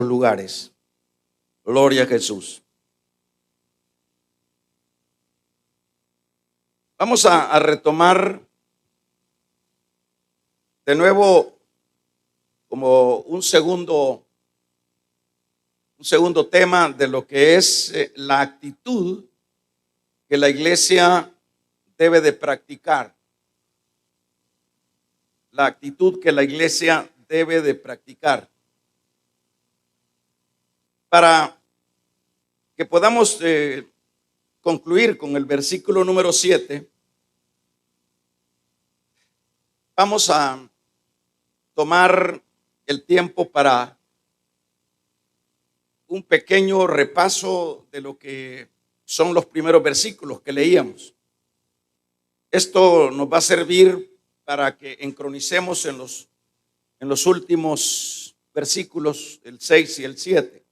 lugares. Gloria a Jesús. Vamos a retomar de nuevo como un segundo tema de lo que es la actitud que la iglesia debe de practicar. La actitud que la iglesia debe de practicar. Para que podamos concluir con el versículo número 7, vamos a tomar el tiempo para un pequeño repaso de lo que son los primeros versículos que leíamos. Esto nos va a servir para que encronicemos en los últimos versículos, el 6 y el 7.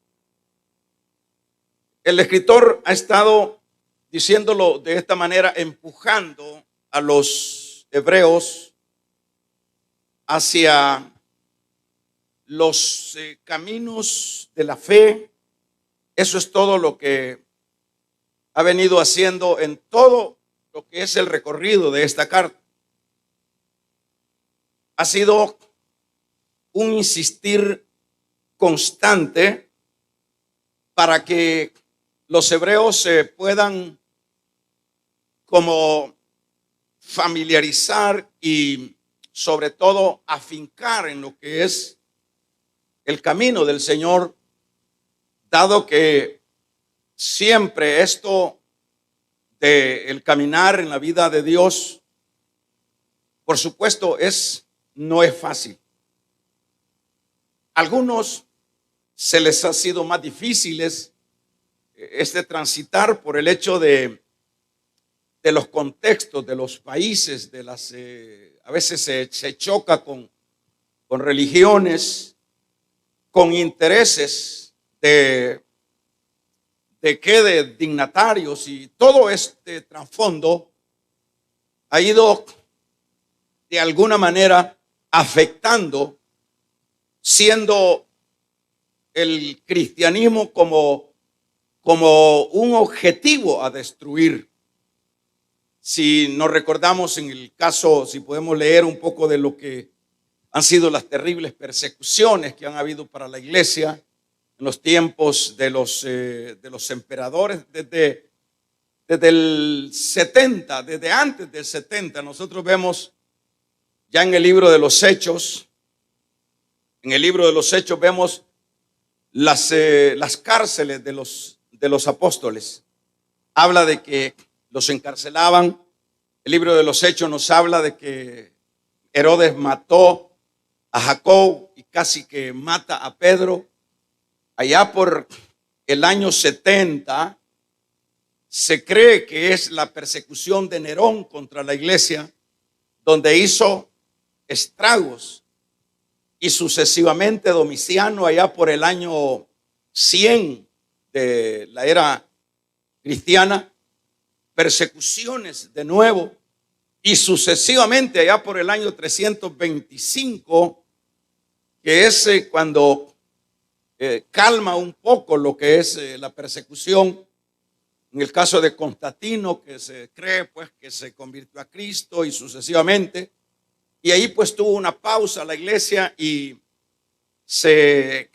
El escritor ha estado diciéndolo de esta manera, empujando a los hebreos hacia los caminos de la fe. Eso es todo lo que ha venido haciendo en todo lo que es el recorrido de esta carta. Ha sido un insistir constante para que los hebreos se puedan como familiarizar y sobre todo afincar en lo que es el camino del Señor, dado que siempre esto de el caminar en la vida de Dios, por supuesto, no es fácil. Algunos se les ha sido más difíciles transitar por el hecho de los contextos, de los países, a veces se choca con religiones, con intereses de dignatarios, y todo este trasfondo ha ido de alguna manera afectando, siendo el cristianismo como un objetivo a destruir. Si nos recordamos en el caso, si podemos leer un poco de lo que han sido las terribles persecuciones que han habido para la iglesia en los tiempos de los emperadores, desde el 70, desde antes del 70, nosotros vemos ya en el libro de los Hechos, vemos las cárceles de los apóstoles. Habla de que los encarcelaban. El libro de los Hechos nos habla de que Herodes mató a Jacob y casi que mata a Pedro. Allá por el año 70 se cree que es la persecución de Nerón contra la iglesia, donde hizo estragos, y sucesivamente Domiciano allá por el año 100 de la era cristiana, persecuciones de nuevo, y sucesivamente allá por el año 325, que es cuando calma un poco lo que es la persecución. En el caso de Constantino, que se cree pues que se convirtió a Cristo, y sucesivamente, y ahí pues tuvo una pausa la iglesia y se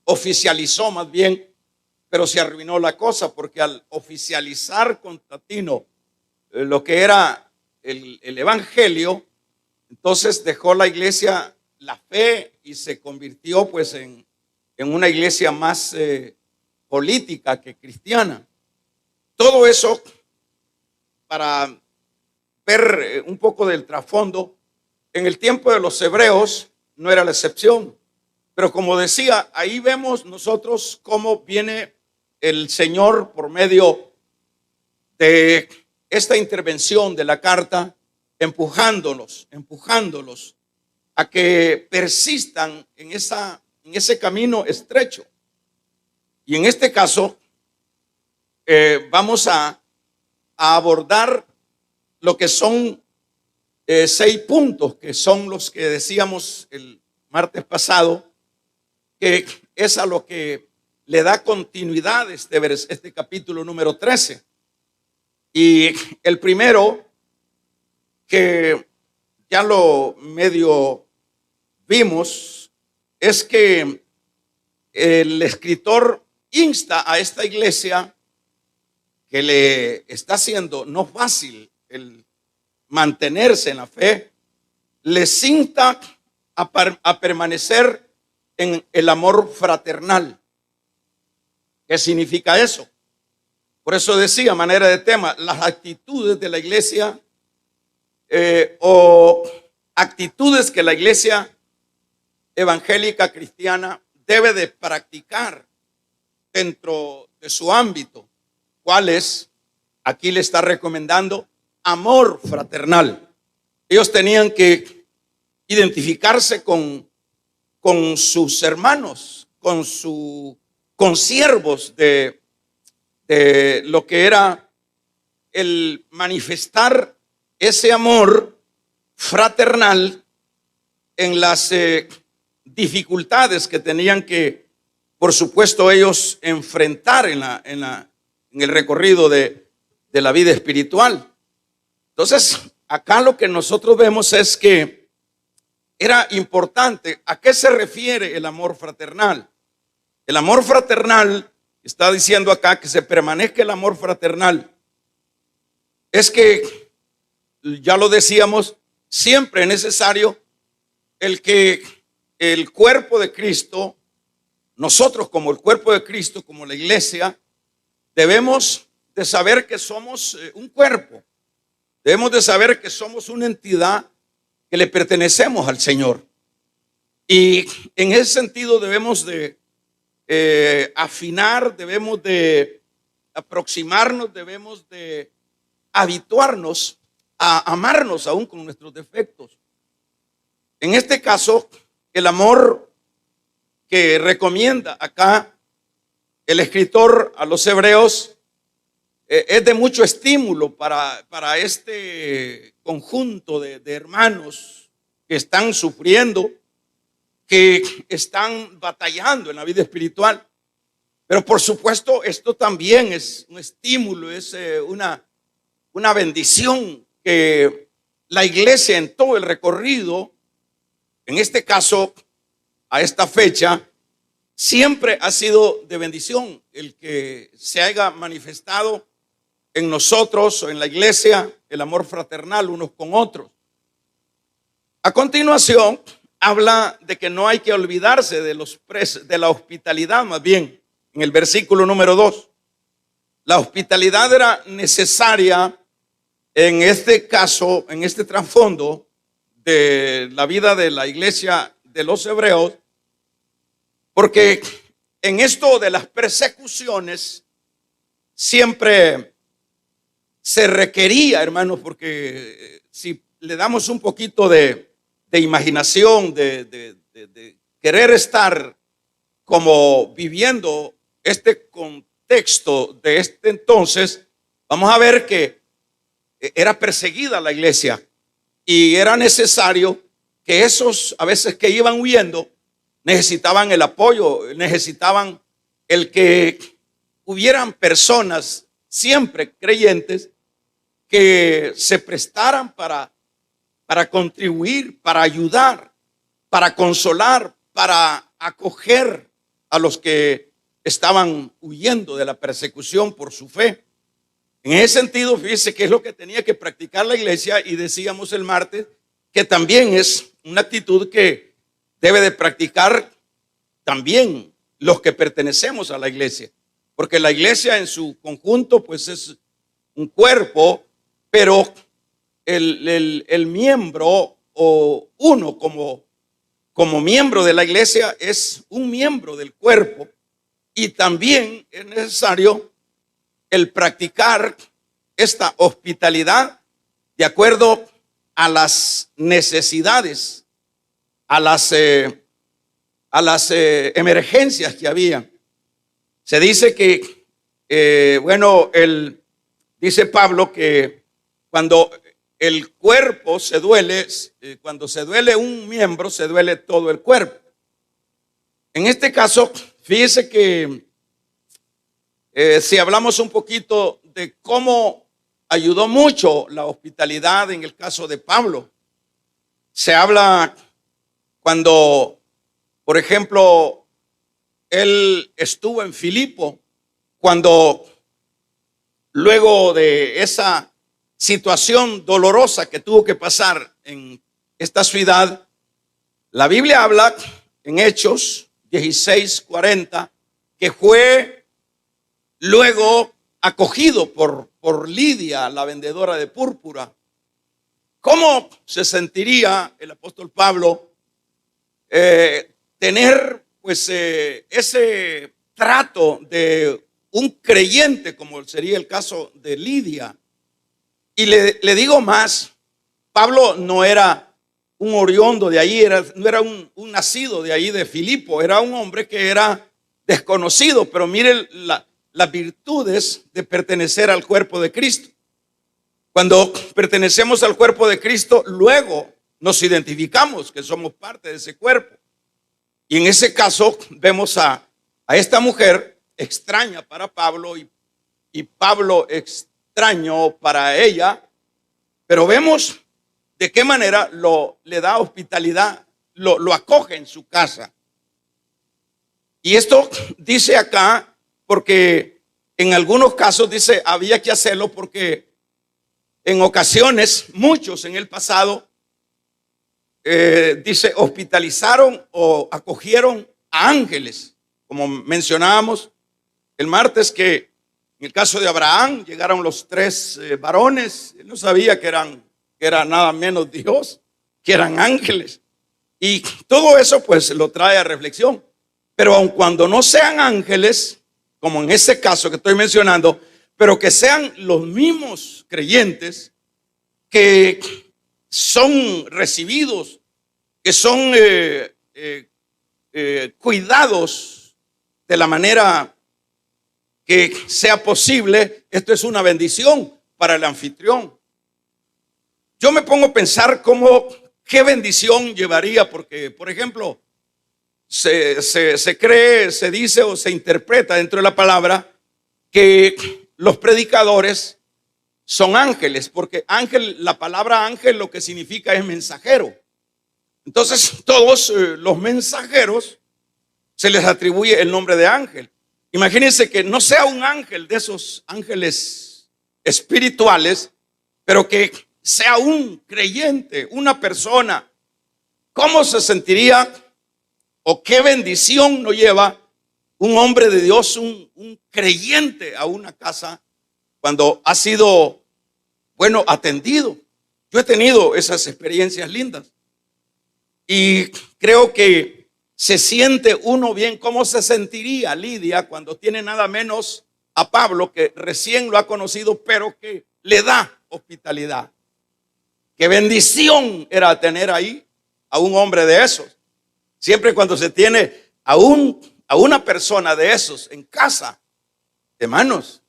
oficializó más bien, pero se arruinó la cosa, porque al oficializar Constantino lo que era el evangelio, entonces dejó la iglesia la fe y se convirtió pues en una iglesia más política que cristiana. Todo eso para ver un poco del trasfondo. En el tiempo de los hebreos no era la excepción, pero como decía, ahí vemos nosotros cómo viene el Señor por medio de esta intervención de la carta, empujándolos a que persistan en ese camino estrecho. Y en este caso vamos a abordar lo que son 6 puntos, que son los que decíamos el martes pasado, que es a lo que le da continuidad este capítulo número 13. Y el primero, que ya lo medio vimos, es que el escritor insta a esta iglesia, que le está haciendo no fácil el mantenerse en la fe, les insta a permanecer en el amor fraternal. ¿Qué significa eso? Por eso decía, a manera de tema, las actitudes de la iglesia o actitudes que la iglesia evangélica cristiana debe de practicar dentro de su ámbito. ¿Cuál es? Aquí le está recomendando amor fraternal. Ellos tenían que identificarse con sus hermanos, con siervos de lo que era el manifestar ese amor fraternal en las dificultades que tenían que, por supuesto, ellos enfrentar en el recorrido de la vida espiritual. Entonces, acá lo que nosotros vemos es que era importante. ¿A qué se refiere el amor fraternal? El amor fraternal, está diciendo acá que se permanezca el amor fraternal. Es que, ya lo decíamos, siempre es necesario el que el cuerpo de Cristo, nosotros como el cuerpo de Cristo, como la iglesia, debemos de saber que somos un cuerpo. Debemos de saber que somos una entidad que le pertenecemos al Señor. Y en ese sentido debemos de afinar, debemos de aproximarnos, debemos de habituarnos a amarnos aún con nuestros defectos. En este caso, el amor que recomienda acá el escritor a los hebreos es de mucho estímulo para este conjunto de hermanos que están sufriendo, que están batallando en la vida espiritual. Pero por supuesto esto también es un estímulo, es una bendición que la iglesia en todo el recorrido, en este caso a esta fecha, siempre ha sido de bendición el que se haya manifestado en nosotros o en la iglesia el amor fraternal unos con otros. A continuación habla de que no hay que olvidarse de la hospitalidad, más bien en el versículo número 2. La hospitalidad era necesaria en este caso, en este trasfondo de la vida de la iglesia de los hebreos, porque en esto de las persecuciones siempre se requería, hermanos, porque si le damos un poquito de imaginación, de querer estar como viviendo este contexto de este entonces, vamos a ver que era perseguida la iglesia y era necesario que esos a veces que iban huyendo necesitaban el apoyo, necesitaban el que hubieran personas siempre creyentes que se prestaran para contribuir, para ayudar, para consolar, para acoger a los que estaban huyendo de la persecución por su fe. En ese sentido, fíjese que es lo que tenía que practicar la iglesia, y decíamos el martes que también es una actitud que debe de practicar también los que pertenecemos a la iglesia, porque la iglesia en su conjunto pues es un cuerpo, pero el miembro o uno como miembro de la iglesia es un miembro del cuerpo, y también es necesario el practicar esta hospitalidad de acuerdo a las necesidades, a las emergencias que había. Se dice que, dice Pablo que cuando el cuerpo se duele, cuando se duele un miembro, se duele todo el cuerpo. En este caso, Fíjese que si hablamos un poquito de cómo ayudó mucho la hospitalidad en el caso de Pablo, se habla cuando, por ejemplo, él estuvo en Filipo, cuando luego de esa situación dolorosa que tuvo que pasar en esta ciudad, la Biblia habla en Hechos 16:40 que fue luego acogido por Lidia, la vendedora de púrpura. ¿Cómo se sentiría el apóstol Pablo tener pues ese trato de un creyente como sería el caso de Lidia? Y le digo más, Pablo no era un oriundo de ahí, no era un nacido de ahí de Filipo, era un hombre que era desconocido, pero mire las virtudes de pertenecer al cuerpo de Cristo. Cuando pertenecemos al cuerpo de Cristo, luego nos identificamos que somos parte de ese cuerpo. Y en ese caso vemos a esta mujer extraña para Pablo y Pablo extraño para ella, pero vemos de qué manera le da hospitalidad, lo acoge en su casa. Y esto dice acá porque en algunos casos dice había que hacerlo porque en ocasiones, muchos en el pasado, dice hospitalizaron o acogieron a ángeles, como mencionábamos el martes, que en el caso de Abraham llegaron los 3 varones. Él no sabía que era nada menos Dios, que eran ángeles. Y todo eso pues lo trae a reflexión. Pero aun cuando no sean ángeles, como en ese caso que estoy mencionando, pero que sean los mismos creyentes que son recibidos, que son cuidados de la manera que sea posible, esto es una bendición para el anfitrión. Yo me pongo a pensar qué bendición llevaría, porque, por ejemplo, se cree, se dice o se interpreta dentro de la palabra que los predicadores son ángeles, porque la palabra ángel lo que significa es mensajero. Entonces, todos los mensajeros se les atribuye el nombre de ángel. Imagínense que no sea un ángel de esos ángeles espirituales, pero que sea un creyente, una persona. ¿Cómo se sentiría o qué bendición nos lleva un hombre de Dios, un creyente a una casa cuando ha sido, atendido? Yo he tenido esas experiencias lindas y creo que se siente uno bien. ¿Cómo se sentiría Lidia cuando tiene nada menos a Pablo, que recién lo ha conocido, pero que le da hospitalidad? Qué bendición era tener ahí a un hombre de esos. Siempre cuando se tiene a una persona de esos en casa, hermanos,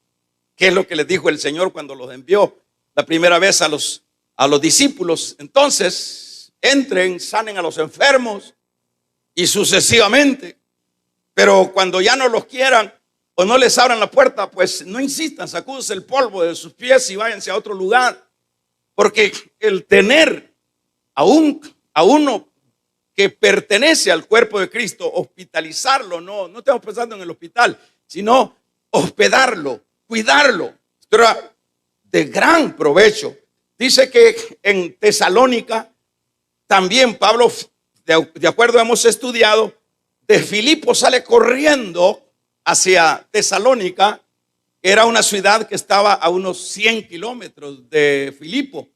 ¿qué es lo que les dijo el Señor cuando los envió la primera vez a los discípulos? Entonces, entren, sanen a los enfermos y sucesivamente. Pero cuando ya no los quieran o no les abran la puerta, pues no insistan, sacúdense el polvo de sus pies y váyanse a otro lugar. Porque el tener a uno que pertenece al cuerpo de Cristo, hospitalizarlo, no estamos pensando en el hospital, sino hospedarlo, cuidarlo. Esto era de gran provecho. Dice que en Tesalónica también Pablo, de acuerdo hemos estudiado, de Filipo sale corriendo hacia Tesalónica. Era una ciudad que estaba a unos 100 kilómetros de Filipo.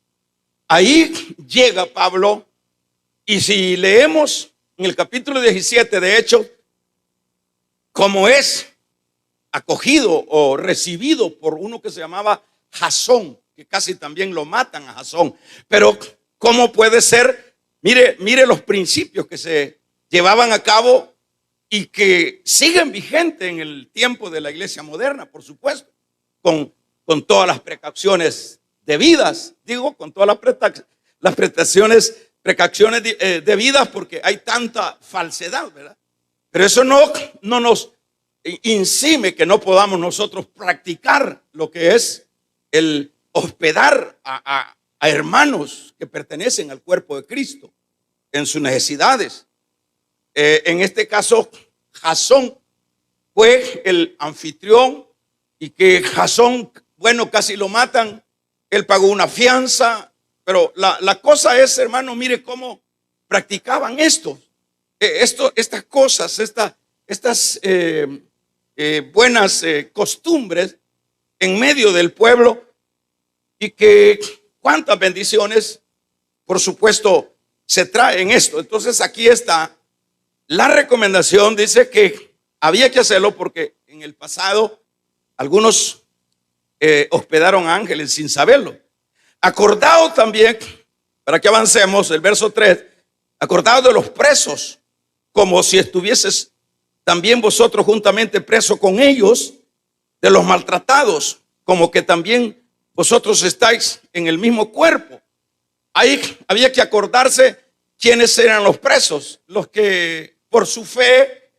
Ahí llega Pablo. Y si leemos en el capítulo 17 de Hechos, cómo es acogido o recibido por uno que se llamaba Jasón, que casi también lo matan a Jasón. Pero ¿cómo puede ser? Mire los principios que se llevaban a cabo y que siguen vigentes en el tiempo de la iglesia moderna, por supuesto, con todas las precauciones debidas, con todas las precauciones debidas, porque hay tanta falsedad, ¿verdad? Pero eso no nos incime que no podamos nosotros practicar lo que es el hospedar a hermanos que pertenecen al cuerpo de Cristo en sus necesidades. En este caso, Jasón fue el anfitrión, y que Jasón, bueno, casi lo matan. Él pagó una fianza, pero la cosa es, hermano, mire cómo practicaban estas cosas, estas buenas costumbres en medio del pueblo, y que cuántas bendiciones, por supuesto, se traen esto. Entonces aquí está la recomendación. Dice que había que hacerlo porque en el pasado algunos hospedaron a ángeles sin saberlo. Acordado también, para que avancemos, el verso 3, acordado de los presos, como si estuvieses también vosotros juntamente presos con ellos, de los maltratados, como que también vosotros estáis en el mismo cuerpo. Ahí había que acordarse quiénes eran los presos, los que por su fe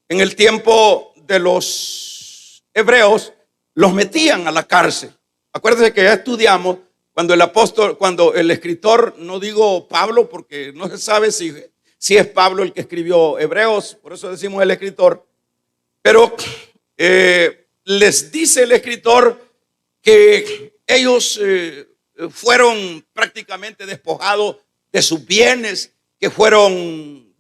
en el tiempo de los hebreos los metían a la cárcel. Acuérdense que ya estudiamos cuando el escritor, no digo Pablo porque no se sabe si es Pablo el que escribió Hebreos, por eso decimos el escritor, pero les dice el escritor que ellos fueron prácticamente despojados de sus bienes, que fueron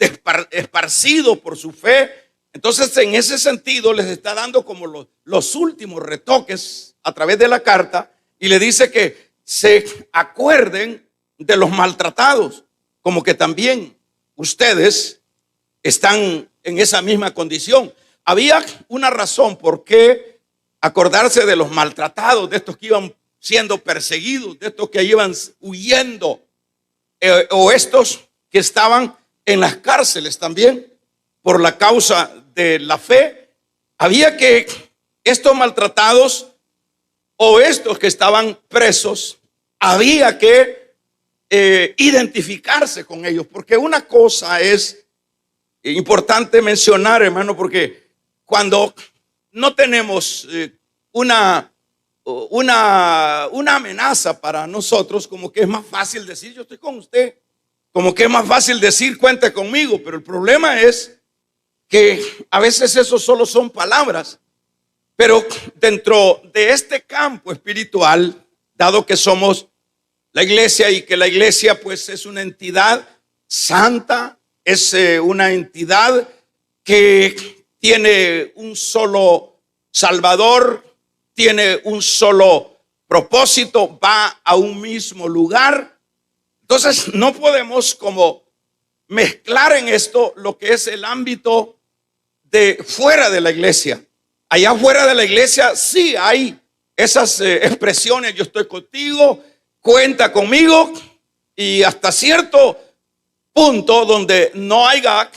esparcidos por su fe. Entonces, en ese sentido, les está dando como los últimos retoques a través de la carta, y le dice que se acuerden de los maltratados, como que también ustedes están en esa misma condición. Había una razón por qué acordarse de los maltratados, de estos que iban siendo perseguidos, de estos que iban huyendo, o estos que estaban en las cárceles también por la causa de la fe. Había que estos maltratados o estos que estaban presos, había que identificarse con ellos, porque una cosa es importante mencionar, hermano, porque cuando no tenemos una amenaza para nosotros, como que es más fácil decir yo estoy con usted, como que es más fácil decir cuente conmigo, pero el problema es que a veces eso solo son palabras. Pero dentro de este campo espiritual, dado que somos la iglesia y que la iglesia pues es una entidad santa, es una entidad que tiene un solo Salvador, tiene un solo propósito, va a un mismo lugar. Entonces no podemos como mezclar en esto lo que es el ámbito de fuera de la iglesia. Allá fuera de la iglesia sí hay esas expresiones, yo estoy contigo, cuenta conmigo, y hasta cierto punto donde no haya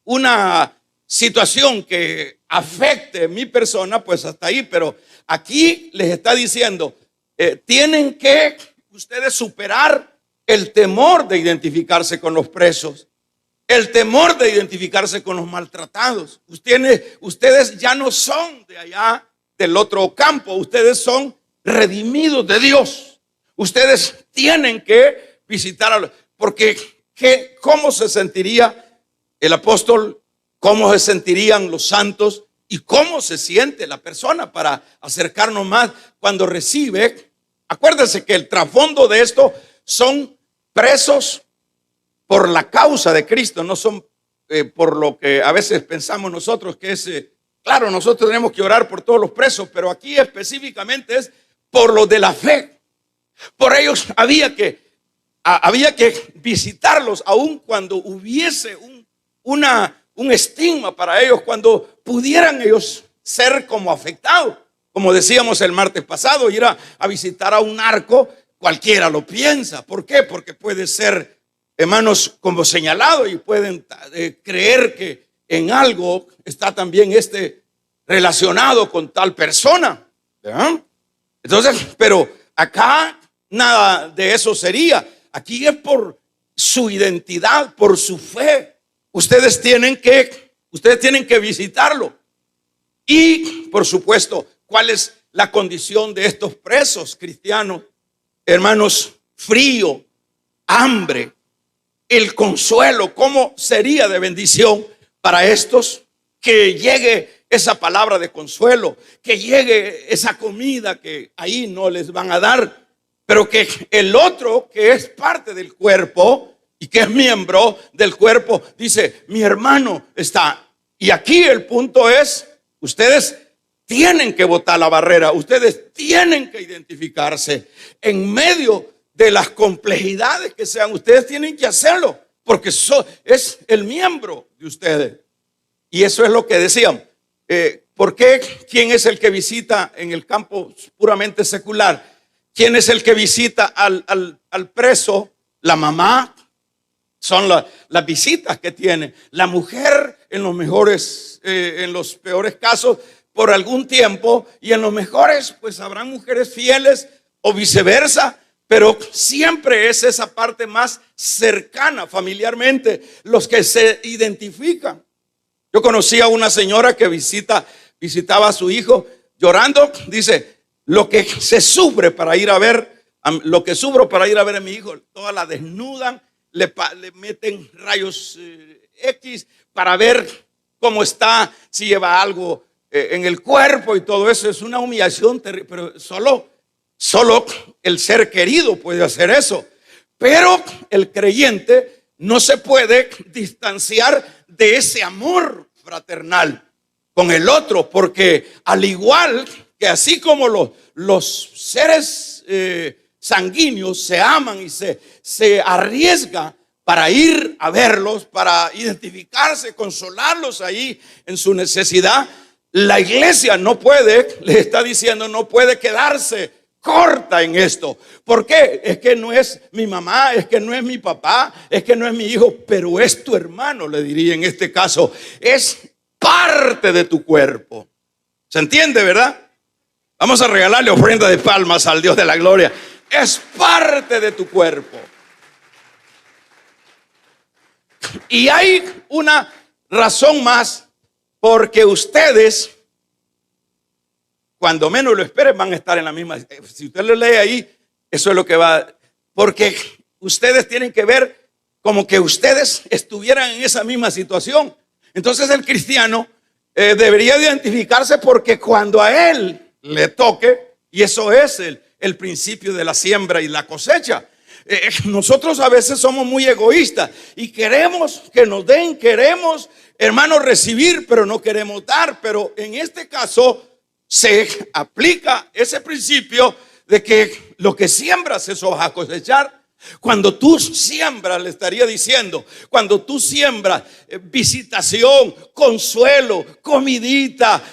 una situación que afecte mi persona, pues hasta ahí. Pero aquí les está diciendo, tienen que ustedes superar el temor de identificarse con los presos, el temor de identificarse con los maltratados. Ustedes ya no son de allá del otro campo, ustedes son redimidos de Dios. Ustedes tienen que visitar porque ¿cómo se sentiría el apóstol? ¿Cómo se sentirían los santos? ¿Y cómo se siente la persona para acercarnos más cuando recibe? Acuérdense que el trasfondo de esto son presos por la causa de Cristo, no son por lo que a veces pensamos nosotros que es, claro, nosotros tenemos que orar por todos los presos, pero aquí específicamente es por lo de la fe. Por ellos había que visitarlos aun cuando hubiese un estigma para ellos, cuando pudieran ellos ser como afectados. Como decíamos el martes pasado, ir a visitar a un narco, cualquiera lo piensa. ¿Por qué? Porque puede ser, hermanos, como señalado, y pueden creer que en algo está también relacionado con tal persona, ¿verdad? Entonces, pero acá nada de eso sería. Aquí es por su identidad, por su fe. Ustedes tienen que Ustedes tienen que visitarlo. Y, por supuesto, ¿cuál es la condición de estos presos cristianos? Hermanos, frío, hambre, el consuelo. ¿Cómo sería de bendición para estos que llegue esa palabra de consuelo, que llegue esa comida que ahí no les van a dar, pero que el otro que es parte del cuerpo y que es miembro del cuerpo dice, mi hermano está? Y aquí el punto es, ustedes tienen que botar la barrera, ustedes tienen que identificarse en medio de las complejidades que sean. Ustedes tienen que hacerlo porque es el miembro de ustedes. Y eso es lo que decían. ¿Por qué? ¿Quién es el que visita en el campo puramente secular? ¿Quién es el que visita al preso? La mamá. Son las visitas que tiene. La mujer en los peores casos por algún tiempo, y en los mejores pues habrán mujeres fieles o viceversa, pero siempre es esa parte más cercana familiarmente los que se identifican. Yo conocí a una señora que visitaba a su hijo llorando. Dice, lo que sufro para ir a ver a mi hijo, toda la desnudan, le meten rayos X para ver cómo está, si lleva algo en el cuerpo y todo eso. Es una humillación terrible, pero solo el ser querido puede hacer eso. Pero el creyente no se puede distanciar de ese amor fraternal con el otro, porque al igual que así como los seres sanguíneos se aman y se arriesga para ir a verlos, para identificarse, consolarlos ahí en su necesidad, la iglesia no puede, les está diciendo, no puede quedarse corta en esto. ¿Por qué? Es que no es mi mamá, es que no es mi papá, es que no es mi hijo, pero es tu hermano, le diría en este caso. Es parte de tu cuerpo. ¿Se entiende, verdad? Vamos a regalarle ofrenda de palmas al Dios de la gloria. Es parte de tu cuerpo. Y hay una razón más, porque ustedes, cuando menos lo esperen, van a estar en la misma. Si usted lo lee ahí, eso es lo que va. Porque ustedes tienen que ver como que ustedes estuvieran en esa misma situación. Entonces el cristiano debería identificarse, porque cuando a él le toque, y eso es el principio de la siembra y la cosecha. Nosotros a veces somos muy egoístas y queremos que nos den, queremos, hermanos, recibir, pero no queremos dar. Pero en este caso se aplica ese principio de que lo que siembras, eso vas a cosechar. Cuando tú siembras, le estaría diciendo, cuando tú siembras visitación, consuelo, comidita,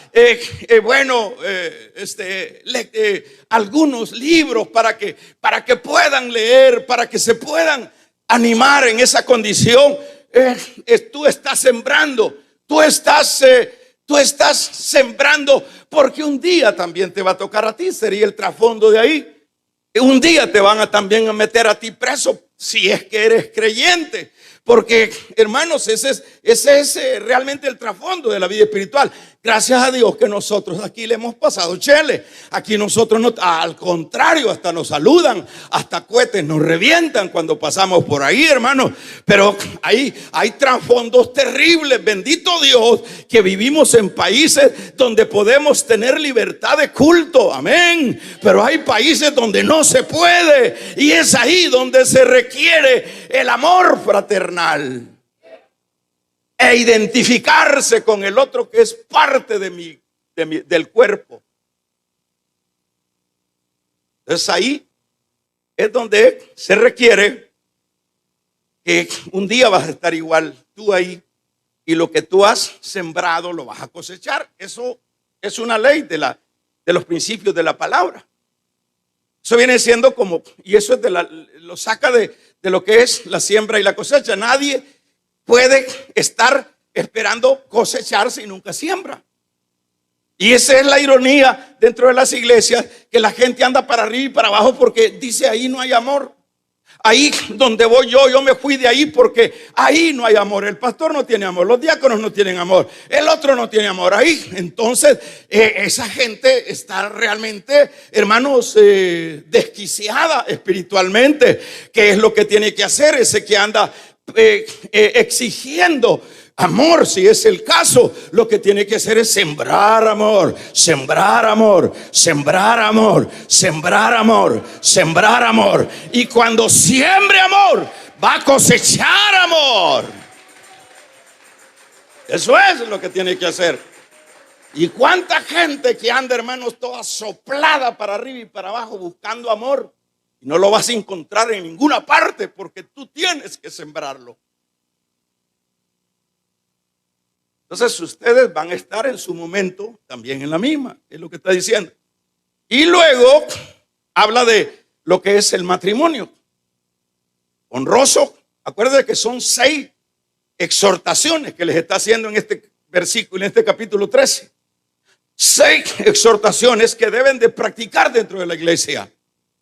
algunos libros para que puedan leer, para que se puedan animar en esa condición, tú estás sembrando, tú estás sembrando, porque un día también te va a tocar a ti, sería el trasfondo de ahí. Un día te van también a meter a ti preso, si es que eres creyente. Porque, hermanos, ese es realmente el trasfondo de la vida espiritual. Gracias a Dios que nosotros aquí le hemos pasado chele. Aquí nosotros no, al contrario, hasta nos saludan, hasta cohetes nos revientan cuando pasamos por ahí, hermanos. Pero ahí hay trasfondos terribles. Bendito Dios que vivimos en países donde podemos tener libertad de culto. Amén. Pero hay países donde no se puede, y es ahí donde se requiere el amor fraternal e identificarse con el otro que es parte del cuerpo. Entonces ahí es donde se requiere que un día vas a estar igual tú ahí, y lo que tú has sembrado lo vas a cosechar. Eso es una ley de los principios de la palabra. Eso viene siendo como, y eso es lo saca de lo que es la siembra y la cosecha. Nadie puede estar esperando cosechar si nunca siembra. Y esa es la ironía dentro de las iglesias, que la gente anda para arriba y para abajo porque dice ahí no hay amor. Ahí donde voy yo me fui de ahí porque ahí no hay amor. El pastor no tiene amor, los diáconos no tienen amor, el otro no tiene amor. Ahí, entonces, esa gente está realmente, hermanos, desquiciada espiritualmente. ¿Qué es lo que tiene que hacer ese que anda exigiendo amor? Si es el caso, lo que tiene que hacer es sembrar amor, sembrar amor, sembrar amor, sembrar amor, sembrar amor. Y cuando siembre amor, va a cosechar amor. Eso es lo que tiene que hacer. Y cuánta gente que anda, hermanos, toda soplada para arriba y para abajo buscando amor, y no lo vas a encontrar en ninguna parte porque tú tienes que sembrarlo. Entonces ustedes van a estar en su momento también en la misma, es lo que está diciendo. Y luego habla de lo que es el matrimonio honroso. Acuérdense que son 6 exhortaciones que les está haciendo en este versículo, en este capítulo 13. 6 exhortaciones que deben de practicar dentro de la iglesia.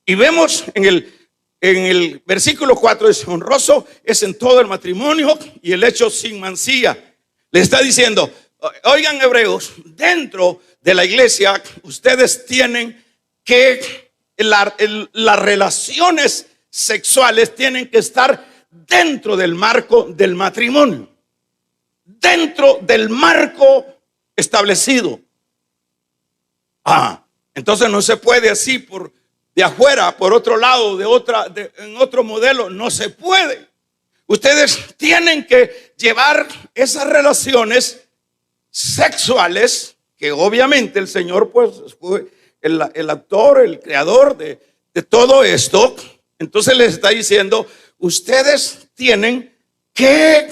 Y vemos en el versículo 4, es honroso, es en todo el matrimonio y el hecho sin mancilla. Le está diciendo, oigan hebreos, dentro de la iglesia ustedes tienen que, las relaciones sexuales tienen que estar dentro del marco del matrimonio, dentro del marco establecido. Entonces no se puede así por de afuera, por otro lado, en otro modelo, no se puede. Ustedes tienen que llevar esas relaciones sexuales, que obviamente el Señor pues fue el autor, el creador de todo esto. Entonces les está diciendo, ustedes tienen que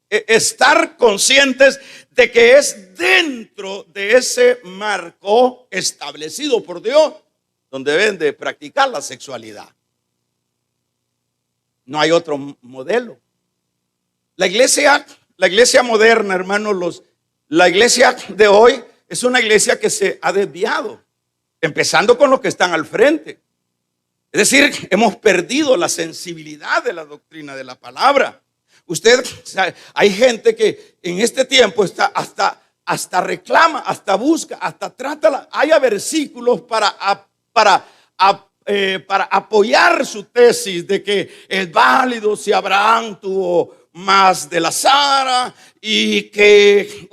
estar conscientes de que es dentro de ese marco establecido por Dios donde deben de practicar la sexualidad. No hay otro modelo. La iglesia moderna, hermanos, la iglesia de hoy es una iglesia que se ha desviado, empezando con los que están al frente. Es decir, hemos perdido la sensibilidad de la doctrina de la palabra. Hay gente que en este tiempo está hasta reclama, hasta busca, hasta trata. Haya versículos para apoyar su tesis de que es válido si Abraham tuvo más de la Sara y que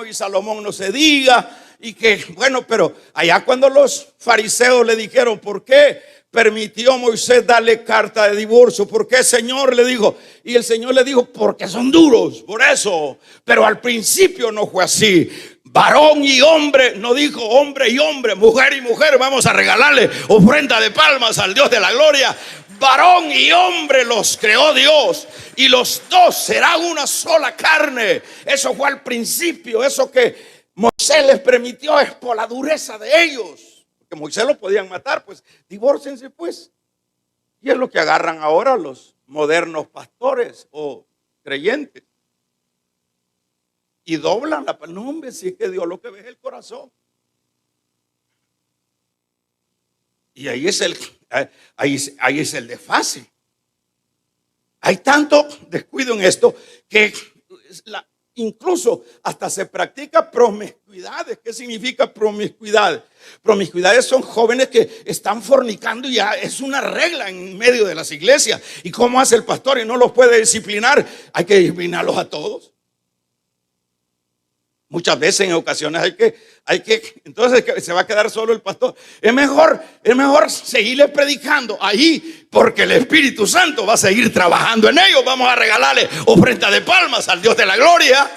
y Salomón no se diga y que pero allá cuando los fariseos le dijeron, ¿por qué permitió Moisés darle carta de divorcio? ¿Por qué, Señor? Le dijo. Y el Señor le dijo, porque son duros, por eso. Pero al principio no fue así. Varón y hombre, no dijo hombre y hombre, mujer y mujer, vamos a regalarle ofrenda de palmas al Dios de la gloria. Varón y hombre los creó Dios y los dos serán una sola carne. Eso fue al principio. Eso que Moisés les permitió es por la dureza de ellos. Que Moisés lo podían matar, pues divórciense pues. Y es lo que agarran ahora los modernos pastores o creyentes. Y doblan la palabra. No, hombre, si es que Dios lo que ve es el corazón. Y ahí es el desfase. Hay tanto descuido en esto que incluso hasta se practica promiscuidades. ¿Qué significa promiscuidad? Promiscuidades son jóvenes que están fornicando y ya es una regla en medio de las iglesias. ¿Y cómo hace el pastor y no los puede disciplinar? Hay que disciplinarlos a todos. Muchas veces en ocasiones entonces se va a quedar solo el pastor. Es mejor seguirle predicando ahí, porque el Espíritu Santo va a seguir trabajando en ellos. Vamos a regalarle ofrenda de palmas al Dios de la gloria.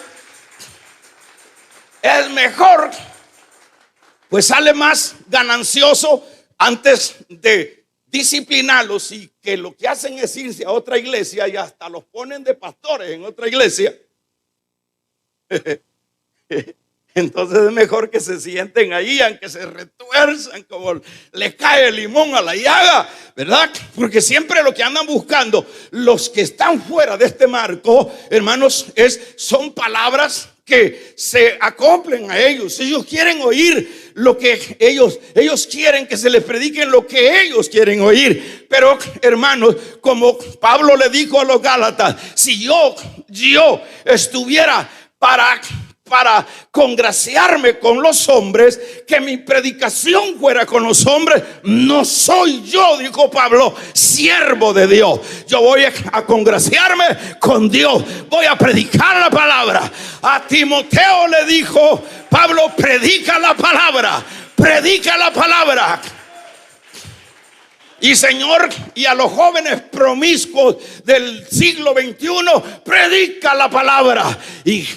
Es mejor, pues sale más ganancioso antes de disciplinarlos y que lo que hacen es irse a otra iglesia y hasta los ponen de pastores en otra iglesia. Entonces es mejor que se sienten ahí, aunque se retuerzan como les cae el limón a la llaga, ¿verdad? Porque siempre lo que andan buscando los que están fuera de este marco, hermanos, son palabras que se acoplen a ellos. Ellos quieren oír lo que ellos quieren que se les predique lo que ellos quieren oír. Pero hermanos, como Pablo le dijo a los Gálatas, si yo estuviera para congraciarme con los hombres, que mi predicación fuera con los hombres, no soy yo, dijo Pablo, siervo de Dios. Yo voy a congraciarme con Dios, voy a predicar la palabra. A Timoteo le dijo Pablo, predica la palabra, predica la palabra. Y Señor, y a los jóvenes promiscuos del siglo XXI, predica la palabra.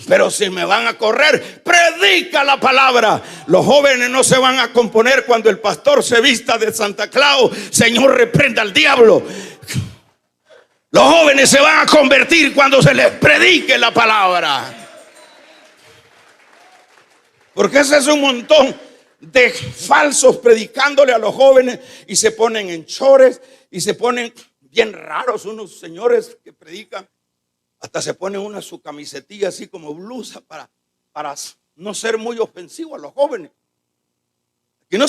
Pero si me van a correr, predica la palabra. Los jóvenes no se van a componer cuando el pastor se vista de Santa Claus. Señor, reprenda al diablo. Los jóvenes se van a convertir cuando se les predique la palabra. Porque ese es un montón de falsos predicándole a los jóvenes, y se ponen en chores y se ponen bien raros unos señores que predican, hasta se ponen una su camisetilla así como blusa para no ser muy ofensivo a los jóvenes. Aquí no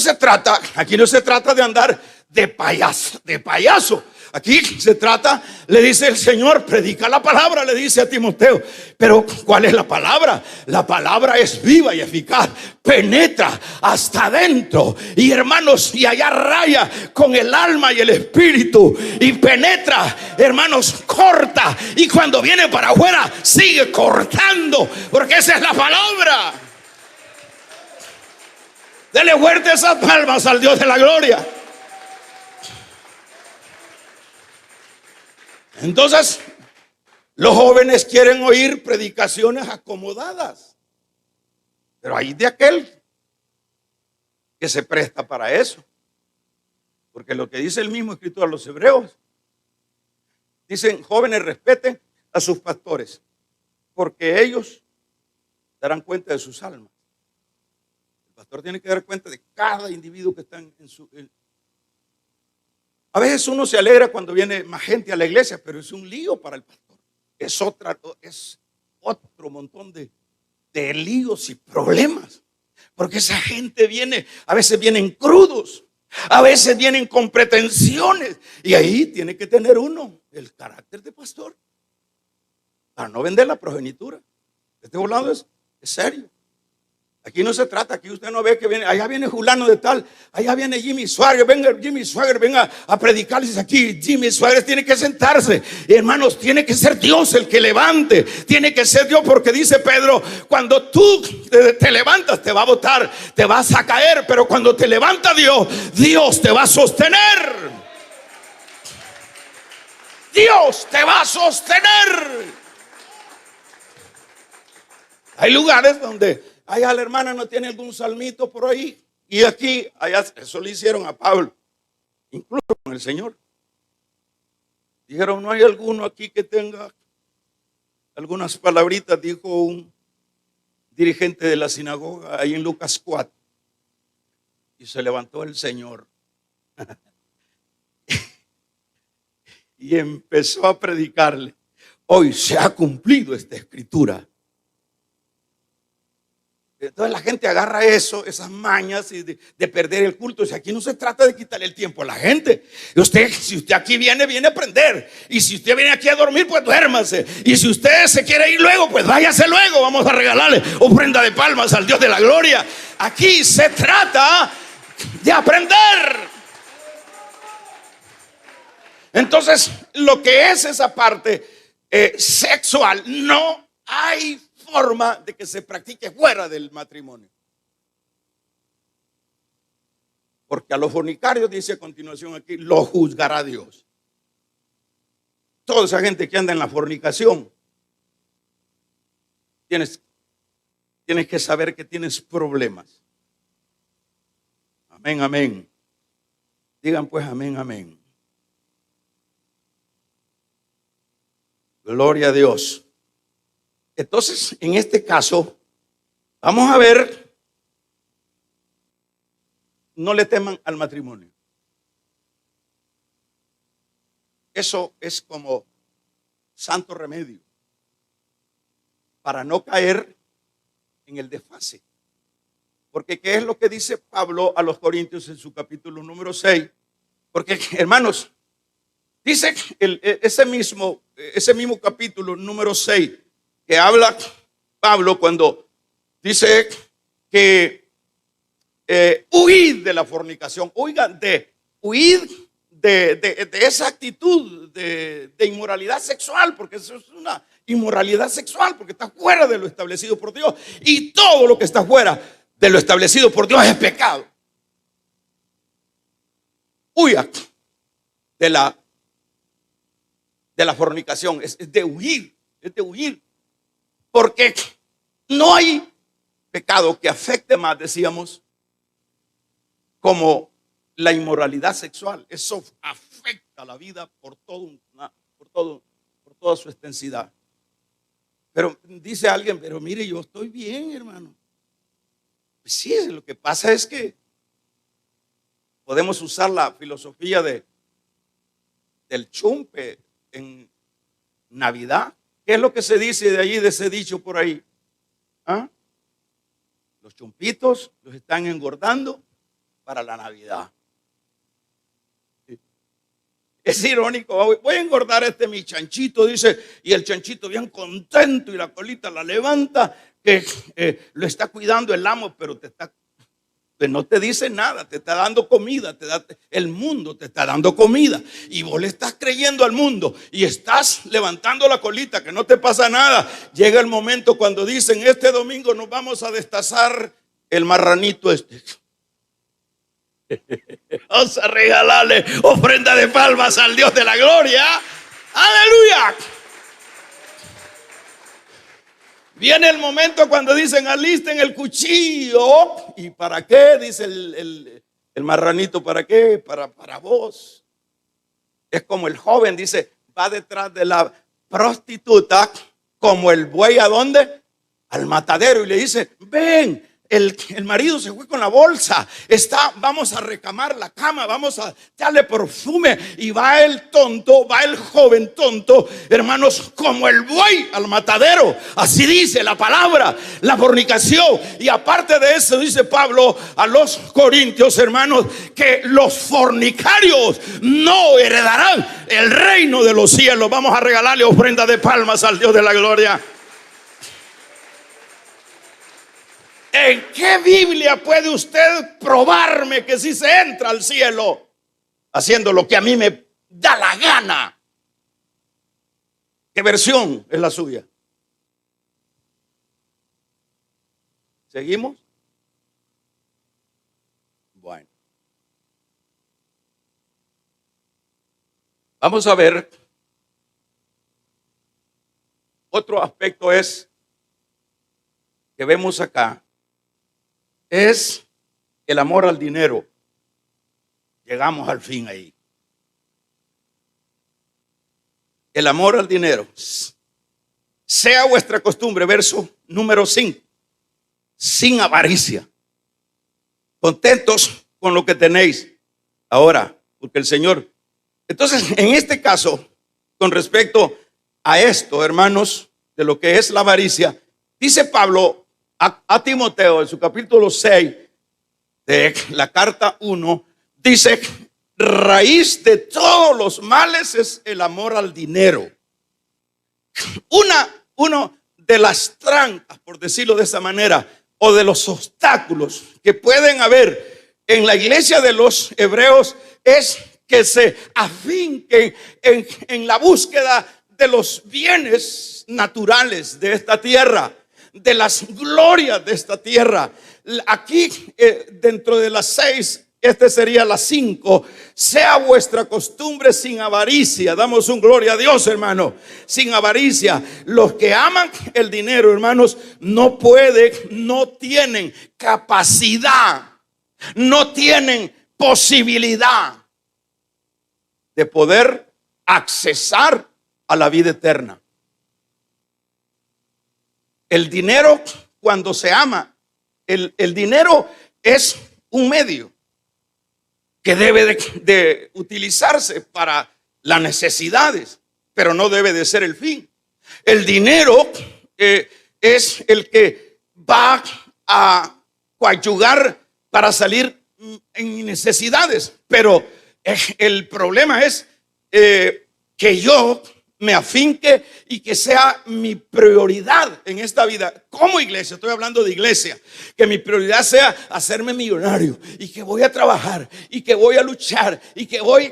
se trata de andar de payaso. Aquí se trata, le dice el Señor, predica la palabra, le dice a Timoteo. Pero ¿cuál es la palabra? La palabra es viva y eficaz, penetra hasta adentro. Y hermanos, y allá raya con el alma y el espíritu. Y penetra, hermanos, corta. Y cuando viene para afuera, sigue cortando. Porque esa es la palabra. Dele fuerte esas palmas al Dios de la gloria. Entonces, los jóvenes quieren oír predicaciones acomodadas, pero hay de aquel que se presta para eso. Porque lo que dice el mismo escritor a los hebreos, dicen: jóvenes, respeten a sus pastores, porque ellos darán cuenta de sus almas. El pastor tiene que dar cuenta de cada individuo que está en su... A veces uno se alegra cuando viene más gente a la iglesia, pero es un lío para el pastor. Es otro montón de líos y problemas. Porque esa gente viene, a veces vienen crudos, a veces vienen con pretensiones. Y ahí tiene que tener uno el carácter de pastor para no vender la progenitura. Este volado es serio. Aquí no se trata, aquí usted no ve que viene, allá viene Julano de tal, allá viene Jimmy Swagger, venga a predicarles aquí. Jimmy Swagger tiene que sentarse, y hermanos, tiene que ser Dios el que levante, tiene que ser Dios, porque dice Pedro, cuando tú te levantas te va a botar, te vas a caer, pero cuando te levanta Dios te va a sostener. Dios te va a sostener. Hay lugares donde allá la hermana no tiene algún salmito por ahí, y aquí, allá, eso le hicieron a Pablo, incluso con el Señor. Dijeron: no hay alguno aquí que tenga algunas palabritas, dijo un dirigente de la sinagoga ahí en Lucas 4. Y se levantó el Señor y empezó a predicarle: hoy se ha cumplido esta escritura. Entonces la gente agarra esas mañas y de perder el culto. O sea, aquí no se trata de quitarle el tiempo a la gente. Si usted aquí viene a aprender. Y si usted viene aquí a dormir, pues duérmase. Y si usted se quiere ir luego, pues váyase luego. Vamos a regalarle ofrenda de palmas al Dios de la gloria. Aquí se trata de aprender. Entonces, lo que es esa parte sexual, no hay forma de que se practique fuera del matrimonio. Porque a los fornicarios, dice a continuación aquí, lo juzgará Dios. Toda esa gente que anda en la fornicación, tienes que saber que tienes problemas. Amén, amén. Digan pues amén, amén. Gloria a Dios. Entonces, en este caso, vamos a ver, no le teman al matrimonio. Eso es como santo remedio para no caer en el desfase. Porque ¿qué es lo que dice Pablo a los Corintios en su capítulo número 6? Porque, hermanos, dice ese mismo capítulo número 6 que habla Pablo cuando dice que huid de la fornicación. Oigan, huid de esa actitud de inmoralidad sexual, porque eso es una inmoralidad sexual, porque está fuera de lo establecido por Dios. Y todo lo que está fuera de lo establecido por Dios es pecado. Huya de la fornicación, es de huir, porque no hay pecado que afecte más, decíamos, como la inmoralidad sexual. Eso afecta la vida por toda su extensidad. Pero dice alguien, pero mire, yo estoy bien, hermano. Pues sí, lo que pasa es que podemos usar la filosofía del chumpe en Navidad. ¿Qué es lo que se dice de allí, de ese dicho por ahí? ¿Ah? Los chumpitos los están engordando para la Navidad. Es irónico, voy a engordar mi chanchito, dice, y el chanchito bien contento y la colita la levanta, que lo está cuidando el amo, pero no te dice nada, te está dando comida, el mundo te está dando comida y vos le estás creyendo al mundo y estás levantando la colita que no te pasa nada. Llega el momento cuando dicen, este domingo nos vamos a destazar el marranito Vamos a regalarle ofrenda de palmas al Dios de la gloria. ¡Aleluya! Viene el momento cuando dicen, alisten el cuchillo. ¿Y para qué? Dice el marranito, ¿para qué? Para vos. Es como el joven, dice, va detrás de la prostituta como el buey, ¿a dónde? Al matadero, y le dice, ven. El marido se fue con la bolsa, vamos a recamar la cama, vamos a darle perfume, y va el joven tonto, hermanos, como el buey al matadero. Así dice la palabra, la fornicación. Y aparte de eso dice Pablo a los Corintios, hermanos, que los fornicarios no heredarán el reino de los cielos. Vamos a regalarle ofrenda de palmas al Dios de la gloria. ¿En qué Biblia puede usted probarme que si se entra al cielo haciendo lo que a mí me da la gana? ¿Qué versión es la suya? ¿Seguimos? Bueno. Vamos a ver. Otro aspecto que vemos acá. Es el amor al dinero. Llegamos al fin ahí. El amor al dinero. Sea vuestra costumbre, verso número 5. Sin avaricia. Contentos con lo que tenéis ahora, porque el Señor. Entonces, en este caso, con respecto a esto, hermanos, de lo que es la avaricia, dice Pablo a Timoteo en su capítulo 6 de la carta 1, dice, raíz de todos los males es el amor al dinero. Uno de las trancas, por decirlo de esa manera, o de los obstáculos que pueden haber en la iglesia de los hebreos, es que se afinquen en la búsqueda de los bienes naturales de esta tierra, de las glorias de esta tierra. Aquí dentro de las 6, sería la 5. Sea vuestra costumbre sin avaricia. Damos un gloria a Dios, hermano. Sin avaricia. Los que aman el dinero, hermanos, no tienen capacidad, no tienen posibilidad de poder accesar a la vida eterna. El dinero, cuando se ama, el dinero es un medio que debe de utilizarse para las necesidades, pero no debe de ser el fin. El dinero es el que va a coadyuvar para salir en necesidades. Pero el problema es que yo me afinque y que sea mi prioridad en esta vida como iglesia. Estoy hablando de iglesia. Que mi prioridad sea hacerme millonario, y que voy a trabajar, y que voy a luchar, y que voy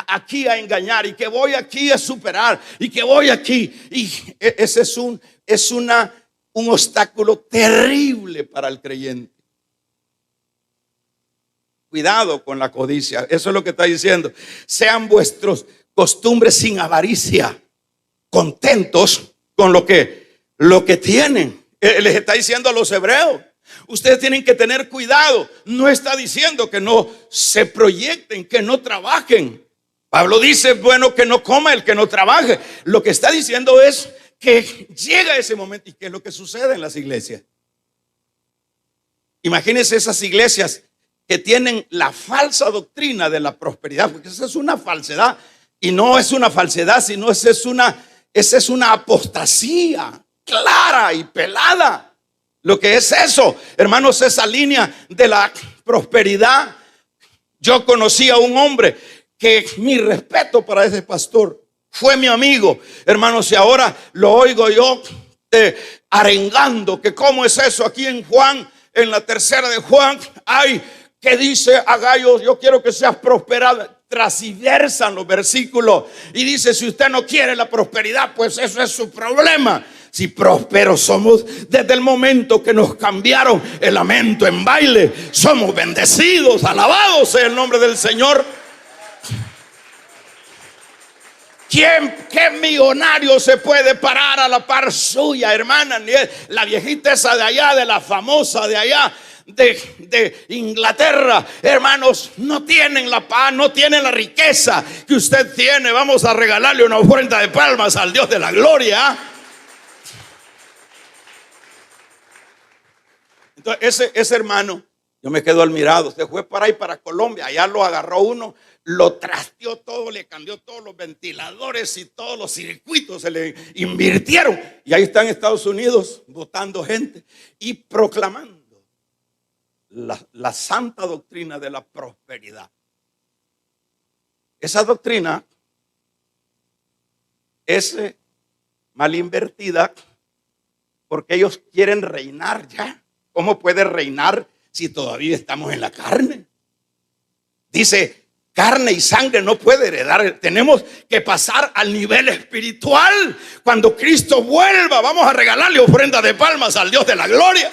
aquí a engañar, y que voy aquí a superar, y que voy aquí. Y ese es un obstáculo terrible para el creyente. Cuidado con la codicia. Eso es lo que está diciendo. Sean vuestros costumbres sin avaricia, contentos con lo que tienen. Les está diciendo a los hebreos, ustedes tienen que tener cuidado. No está diciendo que no se proyecten, que no trabajen. Pablo dice, bueno, que no coma el que no trabaje. Lo que está diciendo es que llega ese momento. ¿Y qué es lo que sucede en las iglesias? Imagínense esas iglesias que tienen la falsa doctrina de la prosperidad, porque esa es una falsedad. Y no es una falsedad, sino esa es una apostasía clara y pelada. Lo que es eso, hermanos, esa línea de la prosperidad. Yo conocí a un hombre que, mi respeto para ese pastor, fue mi amigo, hermanos, y ahora lo oigo yo arengando que cómo es eso. Aquí en Juan, en la 3 de Juan, hay que dice a Gallo, yo quiero que seas prosperado. Transversan los versículos y dice, si usted no quiere la prosperidad, pues eso es su problema. Si prósperos somos desde el momento que nos cambiaron el lamento en baile, somos bendecidos, alabados sea el nombre del Señor. ¿Qué millonario se puede parar a la par suya, hermana? La viejita esa de allá, de la famosa de allá de Inglaterra, hermanos, no tienen la paz, no tienen la riqueza que usted tiene. Vamos a regalarle una ofrenda de palmas al Dios de la gloria. Entonces ese hermano, yo me quedo admirado. Se fue para ahí, para Colombia. Allá lo agarró uno, lo trasteó todo, le cambió todos los ventiladores y todos los circuitos se le invirtieron. Y ahí está en Estados Unidos votando gente y proclamando la santa doctrina de la prosperidad. Esa doctrina es mal invertida porque ellos quieren reinar ya. ¿Cómo puede reinar si todavía estamos en la carne? Dice, carne y sangre no puede heredar. Tenemos que pasar al nivel espiritual. Cuando Cristo vuelva, vamos a regalarle ofrenda de palmas al Dios de la gloria.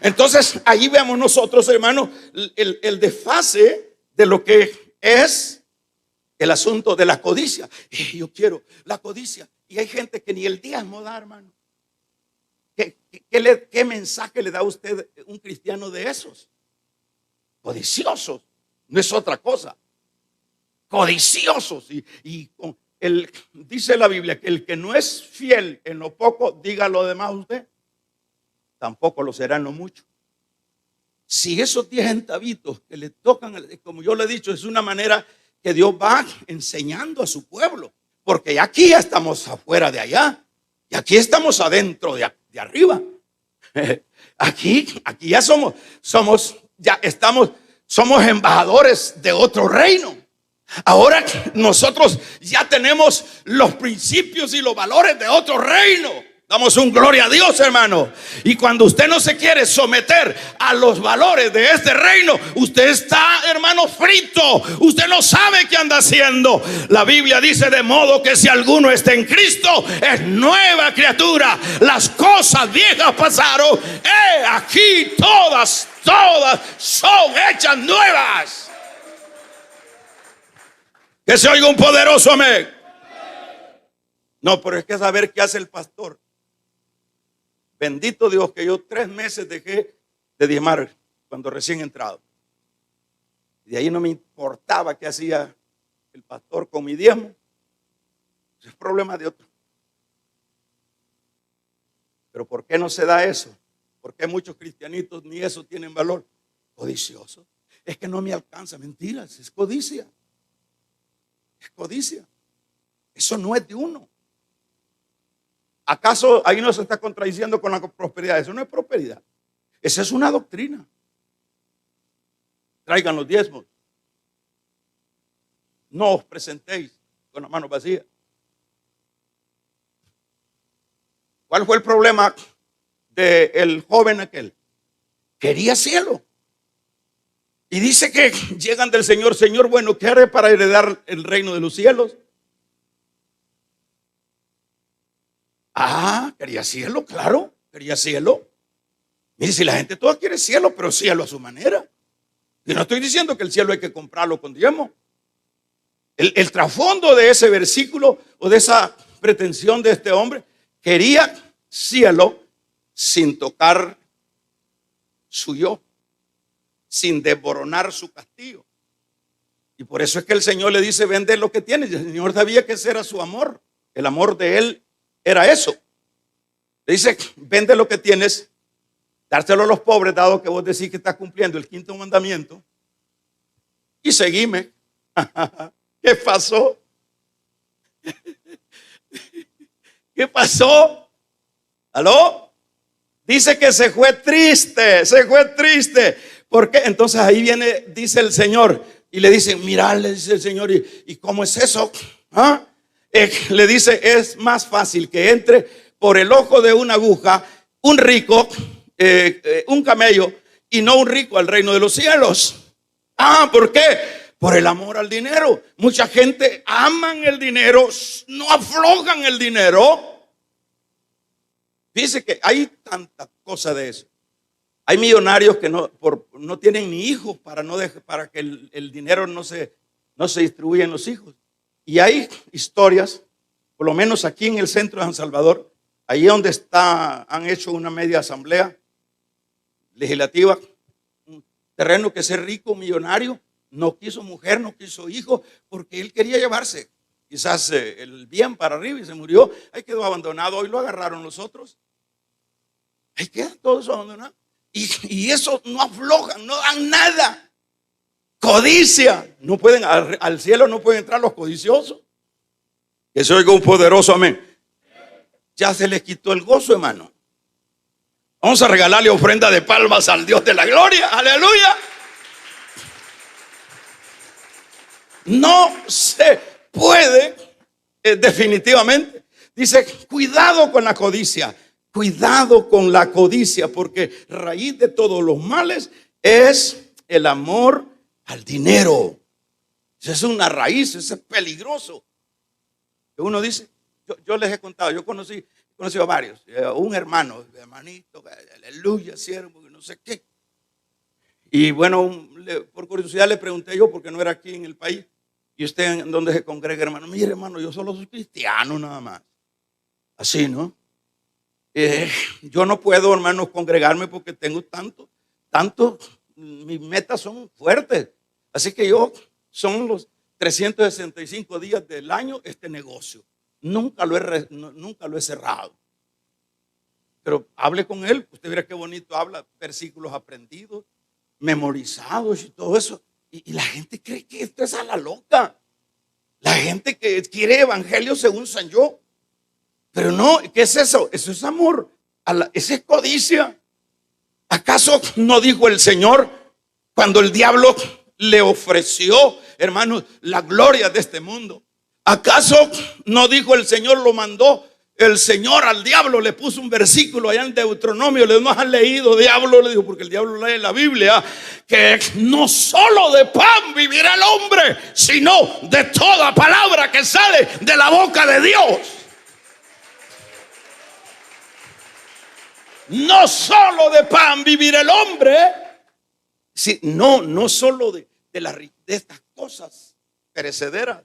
Entonces, ahí vemos nosotros, hermanos, el desfase de lo que es el asunto de la codicia. Yo quiero la codicia. Y hay gente que ni el diezmo da, hermano. ¿Qué mensaje le da a usted un cristiano de esos? Codiciosos. No es otra cosa. Codiciosos. Dice la Biblia que el que no es fiel en lo poco, diga lo demás a usted, tampoco lo será en lo mucho. Si esos 10 centavitos que le tocan, como yo le he dicho, es una manera que Dios va enseñando a su pueblo. Porque aquí ya estamos afuera de allá. Y aquí estamos adentro de arriba. Aquí ya somos embajadores de otro reino. Ahora nosotros ya tenemos los principios y los valores de otro reino. Damos un gloria a Dios, hermano. Y cuando usted no se quiere someter a los valores de este reino, usted está, hermano, frito. Usted no sabe qué anda haciendo. La Biblia dice, de modo que si alguno está en Cristo, es nueva criatura. Las cosas viejas pasaron. Aquí todas son hechas nuevas. Que se oiga un poderoso amén. No, pero es que saber qué hace el pastor. Bendito Dios que yo 3 meses dejé de diezmar cuando recién entrado. De ahí no me importaba qué hacía el pastor con mi diezmo. Es problema de otro. Pero ¿por qué no se da eso? ¿Por qué muchos cristianitos ni eso tienen valor? Codicioso. Es que no me alcanza. Mentiras, es codicia. Es codicia. Eso no es de uno. ¿Acaso ahí no se está contradiciendo con la prosperidad? Eso no es prosperidad. Esa es una doctrina. Traigan los diezmos. No os presentéis con las manos vacías. ¿Cuál fue el problema del joven aquel? Quería cielo. Y dice que llegan del Señor: Señor, bueno, ¿qué haré para heredar el reino de los cielos? Quería cielo, claro, quería cielo. Mire, si la gente toda quiere cielo, pero cielo a su manera. Y no estoy diciendo que el cielo hay que comprarlo con diezmo. El trasfondo de ese versículo o de esa pretensión de este hombre: quería cielo sin tocar su yo, sin desboronar su castillo. Y por eso es que el Señor le dice: vende lo que tienes. Y el Señor sabía que ese era su amor. El amor de él era eso. Le dice: vende lo que tienes, dárselo a los pobres, dado que vos decís que estás cumpliendo el quinto mandamiento, y seguime. ¿Qué pasó? ¿Qué pasó? ¿Aló? Dice que se fue triste, se fue triste. ¿Por qué? Entonces ahí viene, dice el Señor, y le dice: mirá, le dice el Señor, ¿y cómo es eso? Le dice: es más fácil que entre por el ojo de una aguja un rico, un camello, y no un rico al reino de los cielos. ¿Por qué? Por el amor al dinero. Mucha gente aman el dinero, no aflojan el dinero. Dice que hay tanta cosa de eso. Hay millonarios que no tienen ni hijos para que el dinero no se distribuya en los hijos. Y hay historias, por lo menos aquí en el centro de San Salvador, ahí donde han hecho una media asamblea legislativa, un terreno que es rico, millonario, no quiso mujer, no quiso hijo, porque él quería llevarse quizás el bien para arriba y se murió. Ahí quedó abandonado. Hoy lo agarraron los otros. Ahí queda todo eso abandonado. Y eso no aflojan, no dan nada. Codicia. No pueden, al cielo no pueden entrar los codiciosos. Que se oiga un poderoso amén. Ya se les quitó el gozo, hermano. Vamos a regalarle ofrenda de palmas al Dios de la gloria. Aleluya. No se puede, definitivamente. Dice: cuidado con la codicia. Cuidado con la codicia, porque raíz de todos los males es el amor al dinero. Esa es una raíz, eso es peligroso. Que uno dice, yo les he contado, yo conocí a varios, un hermanito, aleluya, siervo, no sé qué. Y bueno, por curiosidad le pregunté yo, porque no era aquí en el país: ¿y usted en dónde se congrega, hermano? Mire, hermano, yo solo soy cristiano nada más. Así, ¿no? Yo no puedo, hermano, congregarme porque tengo tanto, mis metas son fuertes. Así que son los 365 días del año este negocio. Nunca lo he cerrado. Pero hable con él, usted verá qué bonito habla, versículos aprendidos, memorizados y todo eso. Y la gente cree que esto es a la loca. La gente que quiere evangelio según San yo. Pero no, ¿qué es eso? Eso es amor. Esa es codicia. ¿Acaso no dijo el Señor cuando el diablo le ofreció, hermanos, la gloria de este mundo? ¿Acaso no dijo el Señor, lo mandó el Señor al diablo? Le puso un versículo allá en Deuteronomio. ¿No has leído, diablo? Le dijo, porque el diablo lee la Biblia, que no solo de pan vivirá el hombre, sino de toda palabra que sale de la boca de Dios. No solo de pan vivirá el hombre, no solo de estas cosas perecederas,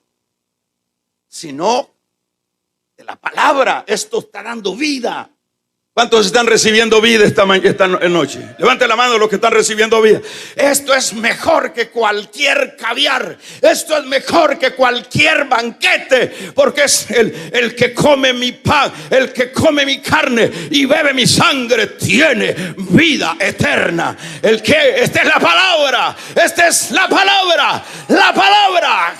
sino de la palabra. Esto está dando vida. ¿Cuántos están recibiendo vida esta noche? Levante la mano los que están recibiendo vida. Esto es mejor que cualquier caviar. Esto es mejor que cualquier banquete. Porque es el que come mi pan, el que come mi carne y bebe mi sangre, tiene vida eterna. Esta es la palabra. Esta es la palabra. La palabra.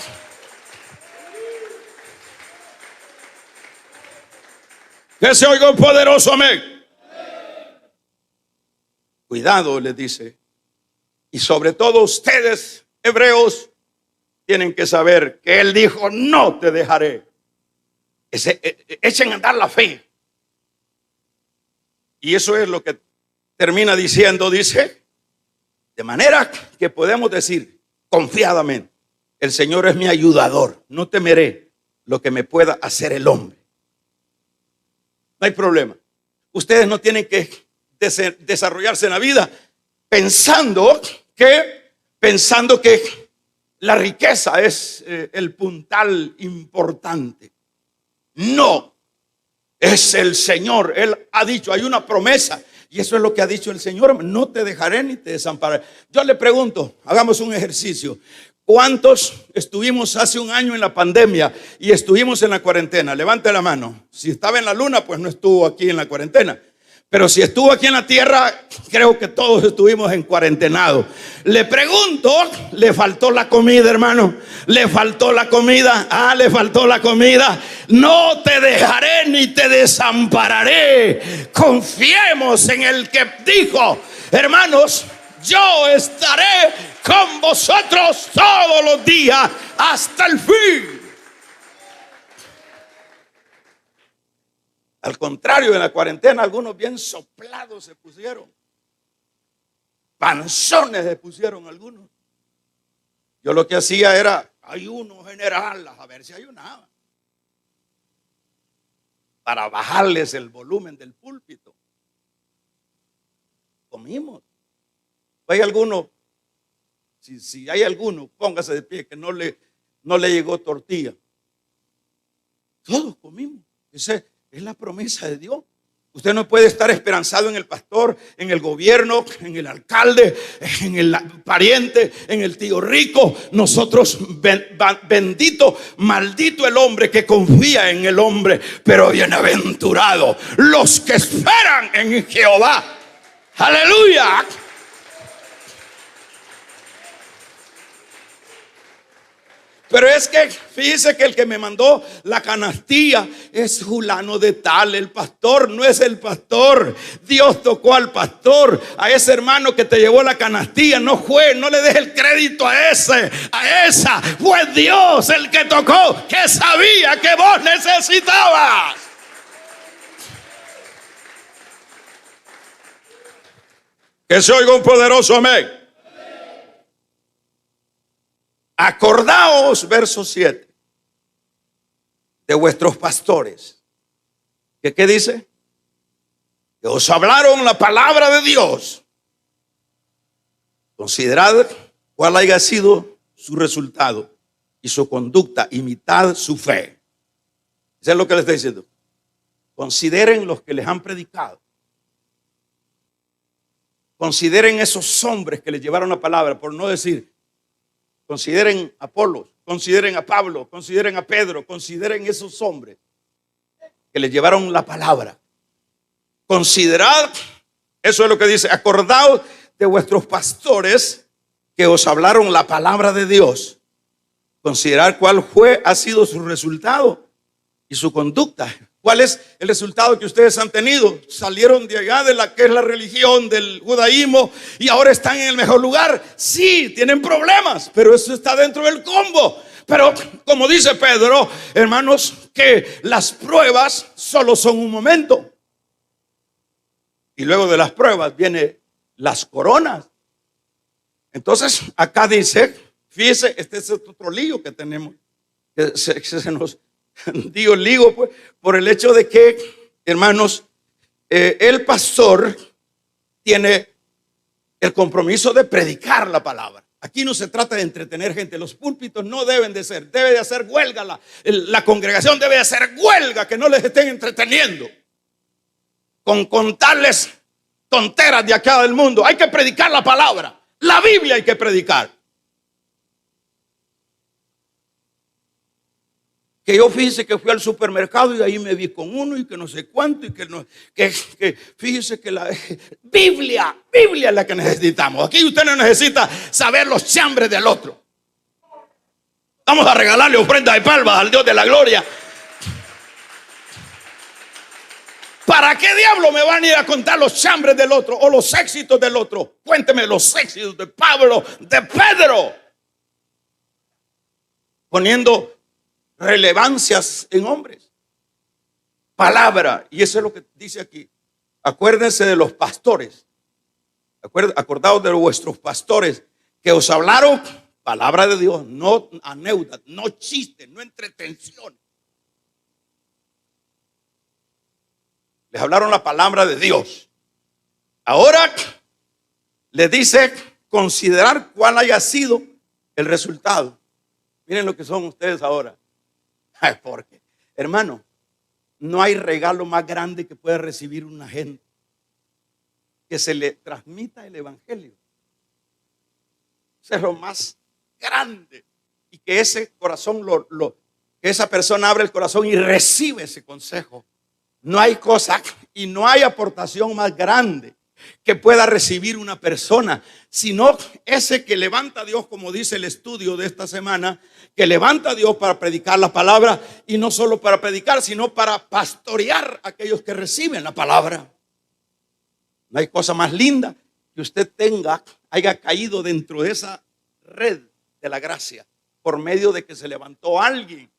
Que se oiga un poderoso amén. Cuidado, les dice. Y sobre todo ustedes, hebreos, tienen que saber que Él dijo, no te dejaré. Echen a andar la fe. Y eso es lo que termina diciendo, dice, de manera que podemos decir confiadamente, el Señor es mi ayudador, no temeré lo que me pueda hacer el hombre. No hay problema. Ustedes no tienen que desarrollarse en la vida pensando que la riqueza es el puntal importante. No, es el Señor. Él ha dicho, hay una promesa, y eso es lo que ha dicho el Señor: no te dejaré ni te desampararé. Yo le pregunto, hagamos un ejercicio. ¿Cuántos estuvimos hace un año en la pandemia y estuvimos en la cuarentena? Levante la mano. Si estaba en la luna, pues no estuvo aquí en la cuarentena. Pero si estuvo aquí en la tierra, creo que todos estuvimos en cuarentenado. Le pregunto, ¿le faltó la comida, hermano? ¿Le faltó la comida? Le faltó la comida. No te dejaré ni te desampararé. Confiemos en el que dijo, hermanos, yo estaré con vosotros todos los días hasta el fin. Al contrario, en la cuarentena algunos bien soplados se pusieron. Panzones se pusieron algunos. Yo lo que hacía era ayuno general, a ver si ayunaba, para bajarles el volumen del púlpito. Comimos. ¿Hay alguno? Si hay alguno, póngase de pie, que no le llegó tortilla. Todos comimos. Esa es la promesa de Dios. Usted no puede estar esperanzado en el pastor, en el gobierno, en el alcalde, en el pariente, en el tío rico. Nosotros, bendito, maldito el hombre que confía en el hombre, pero bienaventurado los que esperan en Jehová. Aleluya. Pero es que fíjese que el que me mandó la canastilla es fulano de tal. El pastor no es el pastor. Dios tocó al pastor. A ese hermano que te llevó la canastilla no fue. No le deje el crédito a esa. Fue Dios el que tocó, que sabía que vos necesitabas. Que se oiga un poderoso amén. Acordaos, verso 7, de vuestros pastores. ¿Qué dice? Que os hablaron la palabra de Dios. Considerad cuál haya sido su resultado y su conducta. Imitad su fe. Eso es lo que les estoy diciendo. Consideren los que les han predicado. Consideren esos hombres que les llevaron la palabra, por no decir. Consideren a Apolos, consideren a Pablo, consideren a Pedro, consideren esos hombres que les llevaron la palabra. Considerad, eso es lo que dice, acordaos de vuestros pastores que os hablaron la palabra de Dios. Considerar cuál ha sido su resultado y su conducta. ¿Cuál es el resultado que ustedes han tenido? Salieron de allá de la que es la religión del judaísmo y ahora están en el mejor lugar. Sí, tienen problemas, pero eso está dentro del combo. Pero como dice Pedro, hermanos, que las pruebas solo son un momento. Y luego de las pruebas vienen las coronas. Entonces acá dice, fíjese, este es otro lío que tenemos, que se nos digo lío, pues, por el hecho de que, hermanos, el pastor tiene el compromiso de predicar la palabra. Aquí no se trata de entretener gente. Los púlpitos no deben de ser, debe de hacer huelga. La congregación debe de hacer huelga, que no les estén entreteniendo con contarles tonteras de acá del mundo. Hay que predicar la palabra. La Biblia hay que predicar. Que yo fíjese que fui al supermercado y ahí me vi con uno y que no sé cuánto y que fíjese que la Biblia es la que necesitamos. Aquí usted no necesita saber los chambres del otro. Vamos a regalarle ofrendas de palmas al Dios de la gloria. ¿Para qué diablo me van a ir a contar los chambres del otro o los éxitos del otro? Cuénteme los éxitos de Pablo, de Pedro. Poniendo relevancias en hombres. Palabra. Y eso es lo que dice aquí. Acuérdense de los pastores. Acordaos de vuestros pastores que os hablaron palabra de Dios, no anécdotas, no chistes, no entretenciones. Les hablaron la palabra de Dios. Ahora les dice considerar cuál haya sido el resultado. Miren lo que son ustedes ahora. Porque, hermano, no hay regalo más grande que pueda recibir una gente que se le transmita el evangelio. Eso es lo más grande. Y que ese corazón, que esa persona abre el corazón y recibe ese consejo. No hay cosa y no hay aportación más grande que pueda recibir una persona, sino ese que levanta a Dios, como dice el estudio de esta semana, que levanta a Dios para predicar la palabra, y no solo para predicar, sino para pastorear a aquellos que reciben la palabra. No hay cosa más linda que usted haya caído dentro de esa red de la gracia, por medio de que se levantó alguien.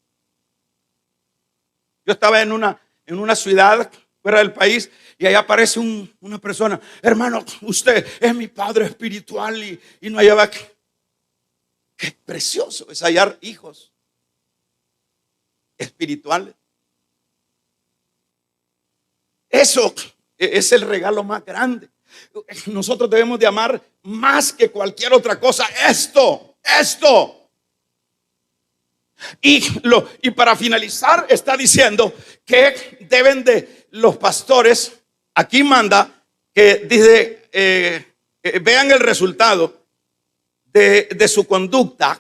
Yo estaba en una ciudad fuera del país y ahí aparece una persona: hermano, usted es mi padre espiritual, y no hallaba. Qué precioso es hallar hijos espirituales. Eso es el regalo más grande. Nosotros debemos de amar más que cualquier otra cosa esto. Y para finalizar está diciendo que deben de los pastores, aquí manda que dice, vean el resultado de su conducta,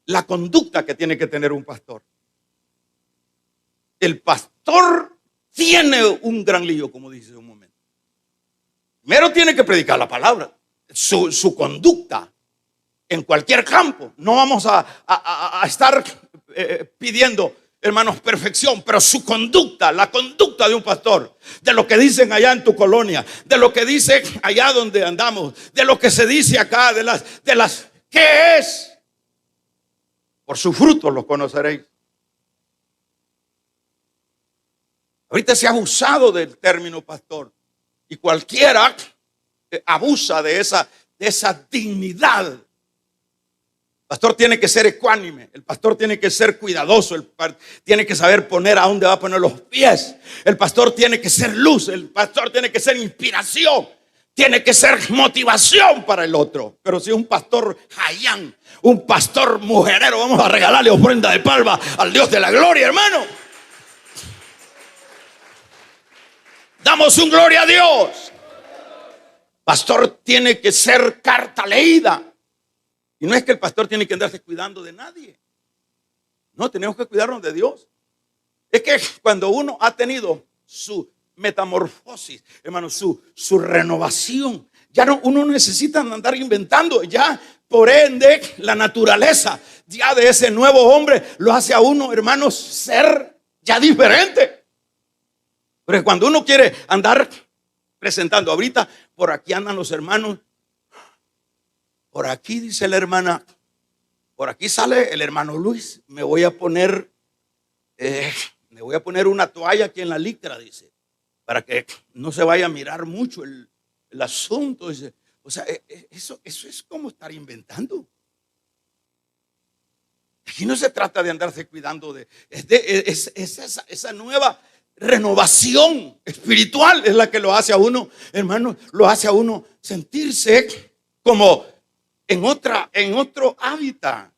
la conducta que tiene que tener un pastor. El pastor tiene un gran lío, como dice un momento. Primero tiene que predicar la palabra, su conducta en cualquier campo. No vamos a estar pidiendo, hermanos, perfección, pero su conducta, la conducta de un pastor, de lo que dicen allá en tu colonia, de lo que dice allá donde andamos, de lo que se dice acá, de las ¿qué es? Por sus frutos los conoceréis. Ahorita se ha abusado del término pastor, y cualquiera abusa de esa dignidad. El pastor tiene que ser ecuánime, el pastor tiene que ser cuidadoso, tiene que saber poner a dónde va a poner los pies. El pastor tiene que ser luz, el pastor tiene que ser inspiración, tiene que ser motivación para el otro. Pero si es un pastor jayán, un pastor mujerero, vamos a regalarle ofrenda de palma al Dios de la gloria, hermano. Damos un gloria a Dios. Pastor tiene que ser carta leída. Y no es que el pastor tiene que andarse cuidando de nadie. No, tenemos que cuidarnos de Dios. Es que cuando uno ha tenido su metamorfosis, hermano, su renovación, ya uno no necesita andar inventando. Ya por ende la naturaleza ya de ese nuevo hombre lo hace a uno, hermanos, ser ya diferente. Pero cuando uno quiere andar presentando, ahorita por aquí andan los hermanos, por aquí dice la hermana, por aquí sale el hermano Luis, me voy a poner una toalla aquí en la licra, dice, para que no se vaya a mirar mucho el asunto. Dice, o sea, eso es como estar inventando. Aquí no se trata de andarse cuidando es esa nueva renovación espiritual es la que lo hace a uno, hermano, lo hace a uno sentirse como en otro hábitat,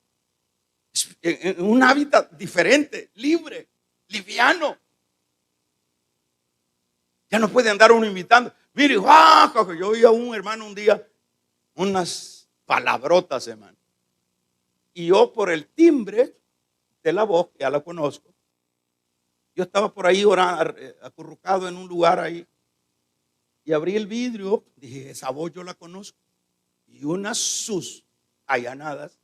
en un hábitat diferente, libre, liviano. Ya no puede andar uno invitando. Mire, yo oí a un hermano un día unas palabrotas, hermano, y yo por el timbre de la voz, que ya la conozco, yo estaba por ahí acurrucado en un lugar ahí, y abrí el vidrio, dije, esa voz yo la conozco, y unas sus allanadas,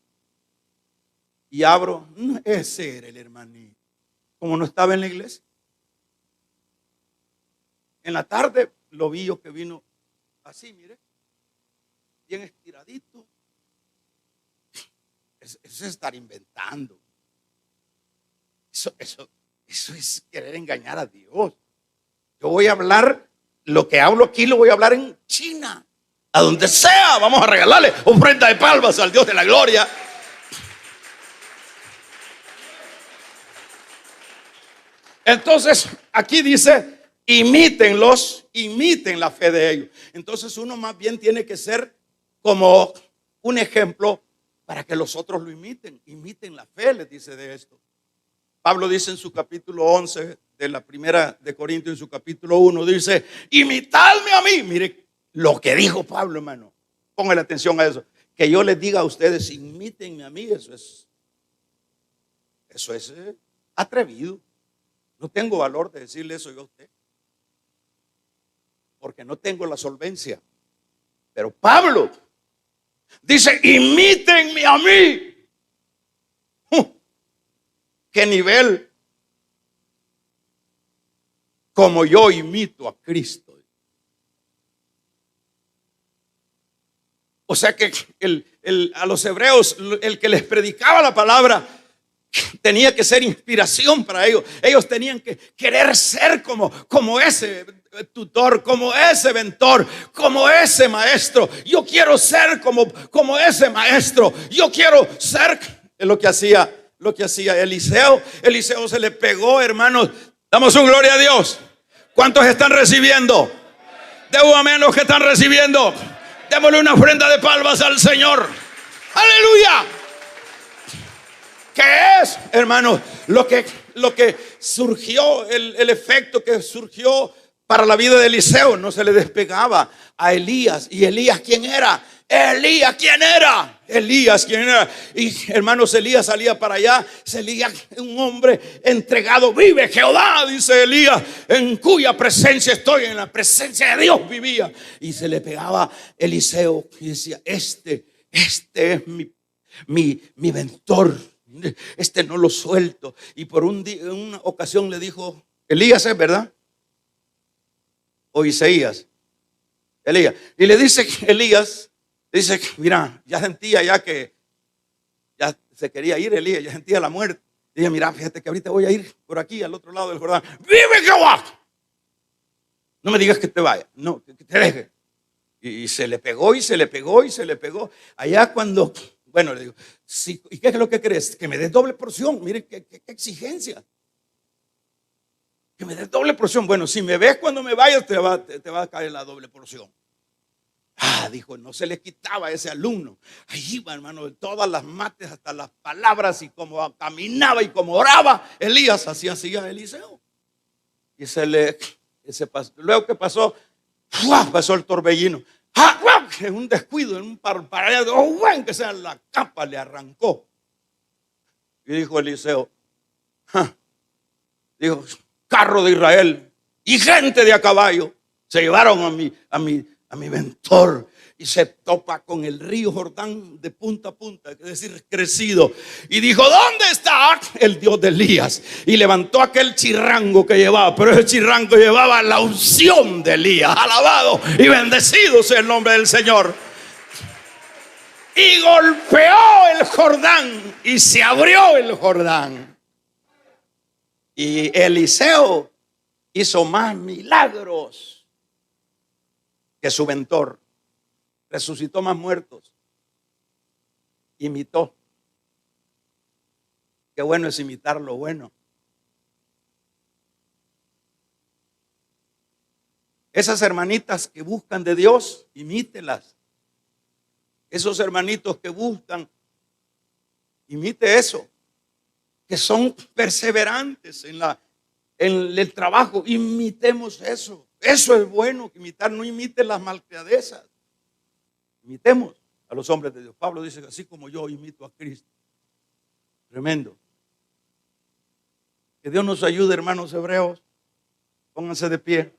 y abro, ese era el hermanito, como no estaba en la iglesia. en la tarde lo vi yo que vino así, mire, bien estiradito. Eso es estar inventando. Eso es querer engañar a Dios. Yo voy a hablar, lo que hablo aquí lo voy a hablar en China. A donde sea, vamos a regalarle ofrenda de palmas al Dios de la gloria. Entonces, aquí dice, imítenlos, imiten la fe de ellos. Entonces uno más bien tiene que ser como un ejemplo para que los otros lo imiten. Imiten la fe, les dice de esto. Pablo dice en su capítulo 11 de la primera de Corintios, en su capítulo 1, dice, imitadme a mí. Mire lo que dijo Pablo, hermano. Póngale atención a eso. Que yo les diga a ustedes, imítenme a mí, eso es atrevido. No tengo valor de decirle eso yo a usted, porque no tengo la solvencia. Pero Pablo dice, imítenme a mí. ¿Qué nivel? Como yo imito a Cristo. O sea que a los hebreos, el que les predicaba la palabra tenía que ser inspiración para ellos. Ellos tenían que querer ser como ese tutor, como ese mentor, como ese maestro. Yo quiero ser como ese maestro. Yo quiero ser lo que hacía Eliseo. Eliseo se le pegó, hermanos. Damos un gloria a Dios. ¿Cuántos están recibiendo? De un amén los que están recibiendo. Démosle una ofrenda de palmas al Señor. Aleluya. ¿Qué es, hermanos? Lo que surgió, el efecto que surgió para la vida de Eliseo. No se le despegaba a Elías. ¿Y Elías quién era? Elías, ¿quién era? Elías, ¿quién era? Y hermanos, Elías salía para allá. Elías, un hombre entregado. Vive Jehová, dice Elías, en cuya presencia estoy. En la presencia de Dios vivía. Y se le pegaba Eliseo y decía, este es mi mentor. Este no lo suelto. Y por una ocasión le dijo, Elías es, ¿verdad? O Isaías. Elías. Y le dice Elías, dice, mira, ya sentía ya que ya se quería ir Elías, ya sentía la muerte. Dije, mira, fíjate que ahorita voy a ir por aquí al otro lado del Jordán. ¡Vive Jehová! No me digas que te vaya, no, que te deje. Y se le pegó y se le pegó y se le pegó. Allá cuando, bueno, le digo, sí, ¿y qué es lo que crees? Que me des doble porción. Mire qué exigencia. Que me des doble porción. Bueno, si me ves cuando me vayas, te va a caer la doble porción. Dijo, no se le quitaba a ese alumno. Ahí iba, hermano, de todas las mates, hasta las palabras, y como caminaba y como oraba, Elías así hacía Eliseo. Y luego que pasó, pasó el torbellino. En un descuido, en un parpadeado, que sea, la capa le arrancó. Y dijo Eliseo, dijo, carro de Israel y gente de a caballo se llevaron a mi mentor, y se topa con el río Jordán de punta a punta, es decir, crecido. Y dijo, ¿dónde está el Dios de Elías? Y levantó aquel chirrango que llevaba, pero ese chirrango llevaba la unción de Elías. Alabado y bendecido sea el nombre del Señor. Y golpeó el Jordán y se abrió el Jordán. Y Eliseo hizo más milagros que su mentor. Resucitó más muertos. Imitó. Qué bueno es imitar lo bueno. Esas hermanitas que buscan de Dios, imítelas. Esos hermanitos que buscan, imite eso. Que son perseverantes en el trabajo, imitemos eso. Eso es bueno, imitar. No imite las malcriadezas. Imitemos a los hombres de Dios. Pablo dice, así como yo imito a Cristo. Tremendo. Que Dios nos ayude, hermanos hebreos. Pónganse de pie.